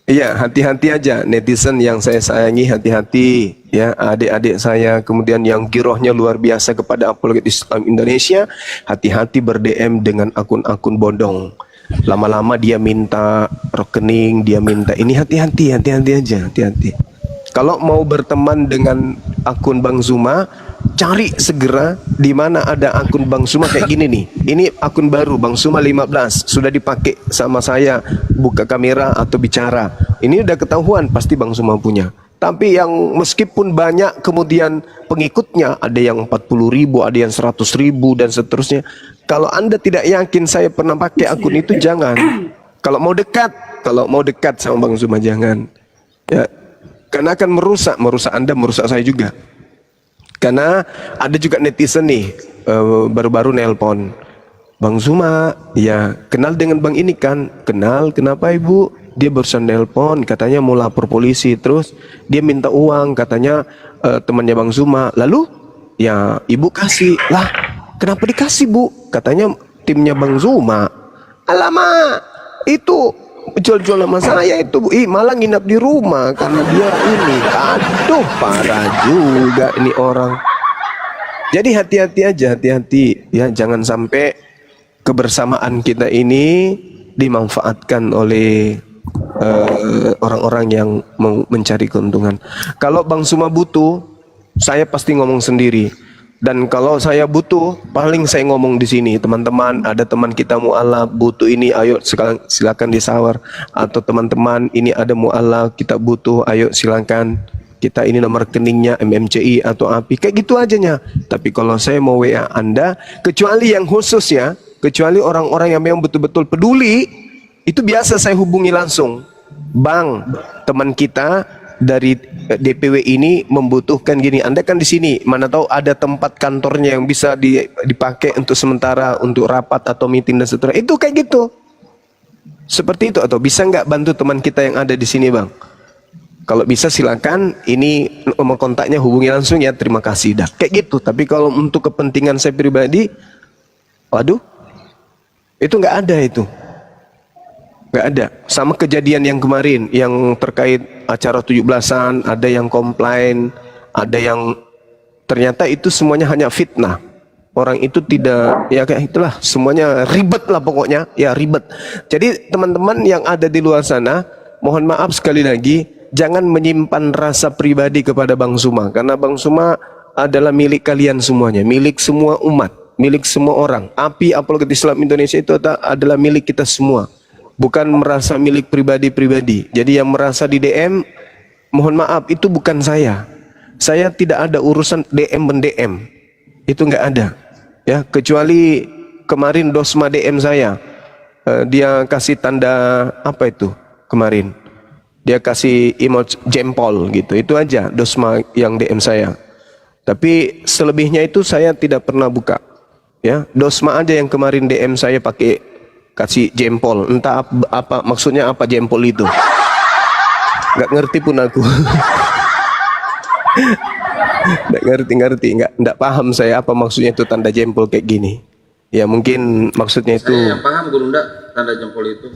[SPEAKER 1] Iya, hati-hati aja netizen yang saya sayangi, hati-hati ya adik-adik saya, kemudian yang girohnya luar biasa kepada apologet Islam Indonesia, hati-hati ber-DM dengan akun-akun bodong. Lama-lama dia minta rekening, dia minta ini, hati-hati aja, hati-hati. Kalau mau berteman dengan akun Bang Zuma, cari segera di mana ada akun Bang Zuma kayak gini nih. Ini akun baru Bang Zuma 15, sudah dipakai sama saya buka kamera atau bicara. Ini udah ketahuan pasti Bang Zuma punya. Tapi yang meskipun banyak kemudian pengikutnya, ada yang 40.000, ada yang 100.000 dan seterusnya. Kalau Anda tidak yakin saya pernah pakai akun itu, jangan. Kalau mau dekat sama Bang Zuma jangan. Ya. Karena akan merusak Anda, merusak saya juga. Karena ada juga netizen nih baru-baru nelpon, Bang Zuma, ya kenal dengan Bang ini kan? Kenal, kenapa Ibu? Dia barusan nelpon, katanya mau lapor polisi, terus dia minta uang, katanya temannya Bang Zuma. Lalu ya Ibu kasih. Lah, kenapa dikasih Bu? Katanya timnya Bang Zuma. Alamak, itu jual-jual sama saya itu Bu. Malah nginap di rumah karena dia ini. Aduh, parah juga ini orang. Jadi hati-hati aja, hati-hati ya, jangan sampai kebersamaan kita ini dimanfaatkan oleh orang-orang yang mau mencari keuntungan. Kalau Bang Zuma butuh, saya pasti ngomong sendiri. Dan kalau saya butuh, paling saya ngomong di sini, teman-teman, ada teman kita mu'alaf butuh ini, ayo silakan disawar. Atau teman-teman, ini ada mu'alaf kita butuh, ayo silakan. Kita ini nomor rekeningnya MMCI atau API, kayak gitu ajanya. Tapi kalau saya mau WA Anda, kecuali yang khusus ya, kecuali orang-orang yang memang betul-betul peduli, itu biasa saya hubungi langsung. Bang, teman kita dari DPW ini membutuhkan gini, Anda kan di sini, mana tahu ada tempat kantornya yang bisa dipakai untuk sementara untuk rapat atau meeting dan seterusnya. Itu kayak gitu. Seperti itu. Atau bisa nggak bantu teman kita yang ada di sini, Bang? Kalau bisa silakan, ini nomor kontaknya hubungi langsung ya, terima kasih dah. Kayak gitu. Tapi kalau untuk kepentingan saya pribadi, waduh, itu nggak ada itu. Nggak ada. Sama kejadian yang kemarin yang terkait acara 17-an, ada yang komplain, ada yang ternyata itu semuanya hanya fitnah. Orang itu tidak, ya kayak itulah, semuanya ribet lah pokoknya, ya ribet. Jadi teman-teman yang ada di luar sana, mohon maaf sekali lagi, jangan menyimpan rasa pribadi kepada Bang Zuma, karena Bang Zuma adalah milik kalian semuanya, milik semua umat, milik semua orang. API Apologet Islam Indonesia itu adalah milik kita semua. Bukan merasa milik pribadi-pribadi. Jadi yang merasa di DM, mohon maaf, itu bukan saya. Saya tidak ada urusan DM-DM. Itu nggak ada. Ya, kecuali kemarin Dosma DM saya. Dia kasih tanda apa itu kemarin? Dia kasih emoji jempol gitu. Itu aja Dosma yang DM saya. Tapi selebihnya itu saya tidak pernah buka. Ya, Dosma aja yang kemarin DM saya pakai kasih jempol, entah apa maksudnya, apa jempol itu, nggak ngerti pun aku. nggak paham saya apa maksudnya itu tanda jempol kayak gini. Ya mungkin maksudnya itu.
[SPEAKER 6] Saya yang paham Gurunda tanda jempol itu.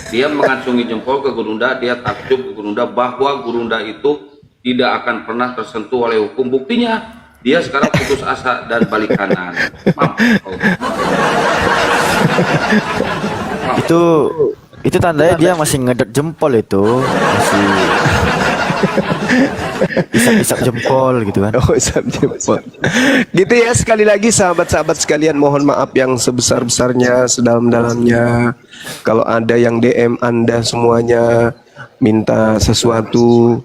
[SPEAKER 6] Dia mengacungi jempol ke Gurunda, dia takjub ke Gurunda bahwa Gurunda itu tidak akan pernah tersentuh oleh hukum. Buktinya dia sekarang putus asa dan balik kanan.
[SPEAKER 10] Itu tandanya dia masih ngedot jempol, itu masih isap-isap jempol gitu kan.
[SPEAKER 1] Oh, isap jempol. Gitu ya, sekali lagi sahabat-sahabat sekalian, mohon maaf yang sebesar-besarnya, sedalam-dalamnya. Kalau ada yang DM Anda semuanya minta sesuatu,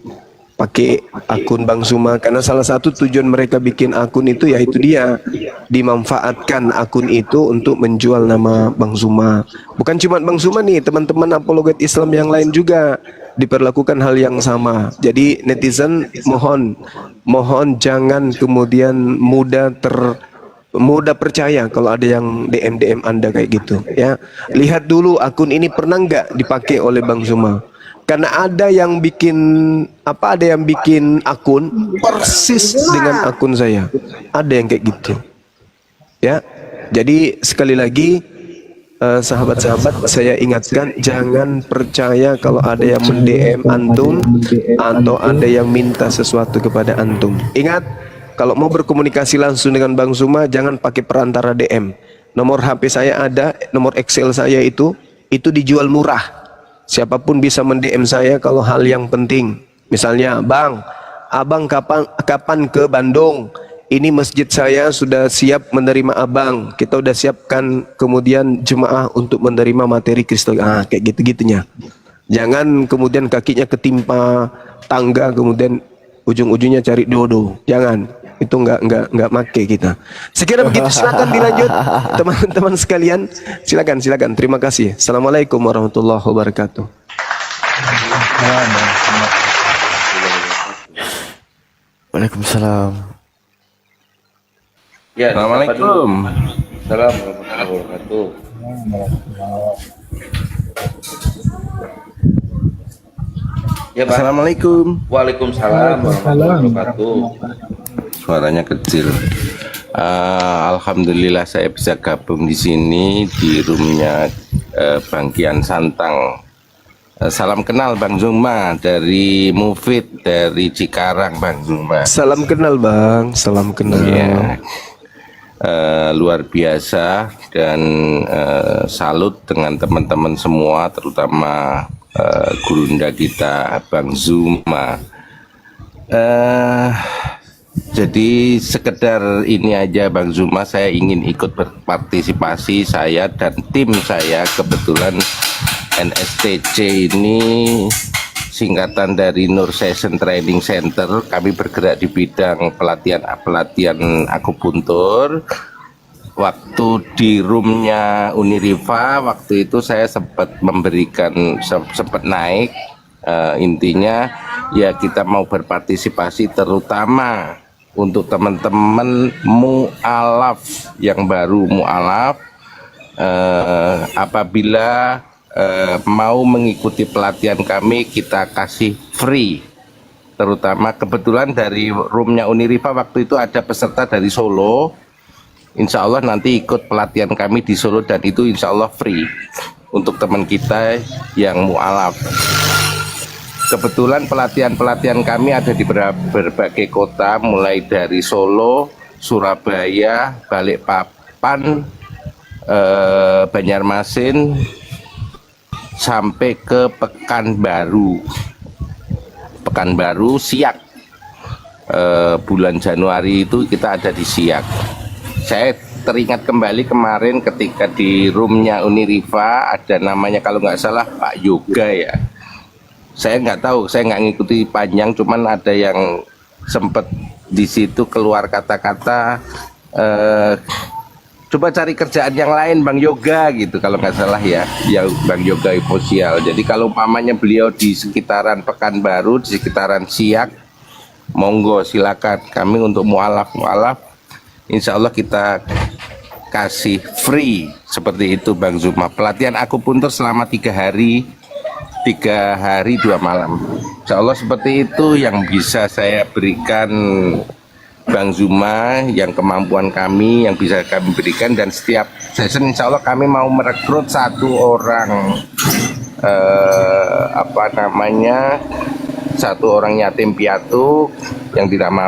[SPEAKER 1] pakai akun Bang Zuma, karena salah satu tujuan mereka bikin akun itu yaitu dia dimanfaatkan akun itu untuk menjual nama Bang Zuma. Bukan cuma Bang Zuma nih, teman-teman apologet Islam yang lain juga diperlakukan hal yang sama. Jadi netizen mohon jangan kemudian mudah percaya kalau ada yang DM Anda kayak gitu ya. Lihat dulu akun ini pernah nggak dipakai oleh Bang Zuma. Karena ada yang bikin akun persis dengan akun saya. Ada yang kayak gitu. Ya. Jadi sekali lagi sahabat-sahabat, saya ingatkan jangan percaya kalau ada yang mend-DM antum atau ada yang minta sesuatu kepada antum. Ingat, kalau mau berkomunikasi langsung dengan Bang Zuma jangan pakai perantara DM. Nomor HP saya ada, nomor Excel saya itu dijual murah. Siapapun bisa mend-DM saya kalau hal yang penting. Misalnya, Bang, abang kapan ke Bandung? Ini masjid saya sudah siap menerima abang. Kita udah siapkan kemudian jemaah untuk menerima materi Kristen. Kayak gitu-gitunya. Jangan kemudian kakinya ketimpa tangga kemudian ujung-ujungnya cari dodo. Jangan. Itu nggak make kita. Sekira begitu, silakan dilanjut teman-teman sekalian. Silakan. Terima kasih. Assalamualaikum warahmatullahi wabarakatuh.
[SPEAKER 10] Waalaikumsalam.
[SPEAKER 6] Ya,
[SPEAKER 10] Assalamualaikum.
[SPEAKER 6] Assalamualaikum warahmatullahi wabarakatuh. Ya, Pak.
[SPEAKER 10] Assalamualaikum.
[SPEAKER 6] Waalaikumsalam warahmatullahi wabarakatuh.
[SPEAKER 21] Suaranya kecil. Alhamdulillah saya bisa gabung di sini di roomnya Bang Kian Santang. Salam kenal Bang Zuma dari Mufid dari Cikarang, Bang Zuma.
[SPEAKER 1] Salam kenal Bang, salam kenal.
[SPEAKER 21] Ya. Luar biasa dan salut dengan teman-teman semua, terutama gurunda kita Bang Zuma. Jadi sekedar ini aja Bang Zuma, saya ingin ikut berpartisipasi. Saya dan tim saya kebetulan NSTC ini singkatan dari Nur Session Training Center. Kami bergerak di bidang pelatihan akupuntur. Waktu di roomnya Uniriva, waktu itu saya sempat naik. Intinya ya kita mau berpartisipasi, terutama untuk teman-teman mu'alaf yang baru mu'alaf. Apabila mau mengikuti pelatihan kami, kita kasih free. Terutama kebetulan dari roomnya Uniriva waktu itu ada peserta dari Solo. Insya Allah nanti ikut pelatihan kami di Solo dan itu insya Allah free untuk teman kita yang mu'alaf. Kebetulan pelatihan kami ada di berbagai kota, mulai dari Solo, Surabaya, Balikpapan, Banjarmasin, sampai ke Pekanbaru. Siak. Bulan Januari itu kita ada di Siak. Saya teringat kembali kemarin ketika di roomnya Uniriva ada namanya kalau nggak salah Pak Yoga ya. Saya nggak tahu, saya nggak ngikuti panjang, cuman ada yang sempet di situ keluar kata-kata coba cari kerjaan yang lain Bang Yoga gitu kalau nggak salah ya, yang Bang Yoga Imposial. Jadi kalau umpamanya beliau di sekitaran Pekanbaru, di sekitaran Siak, monggo silakan. Kami untuk mualaf insya Allah kita kasih free seperti itu Bang Zuma. Pelatihan akupuntur selama 3 hari 2 malam. Insya Allah seperti itu yang bisa saya berikan Bang Zuma, yang kemampuan kami yang bisa kami berikan. Dan setiap session insya Allah kami mau merekrut 1 orang 1 orang yatim piatu yang tidak mampu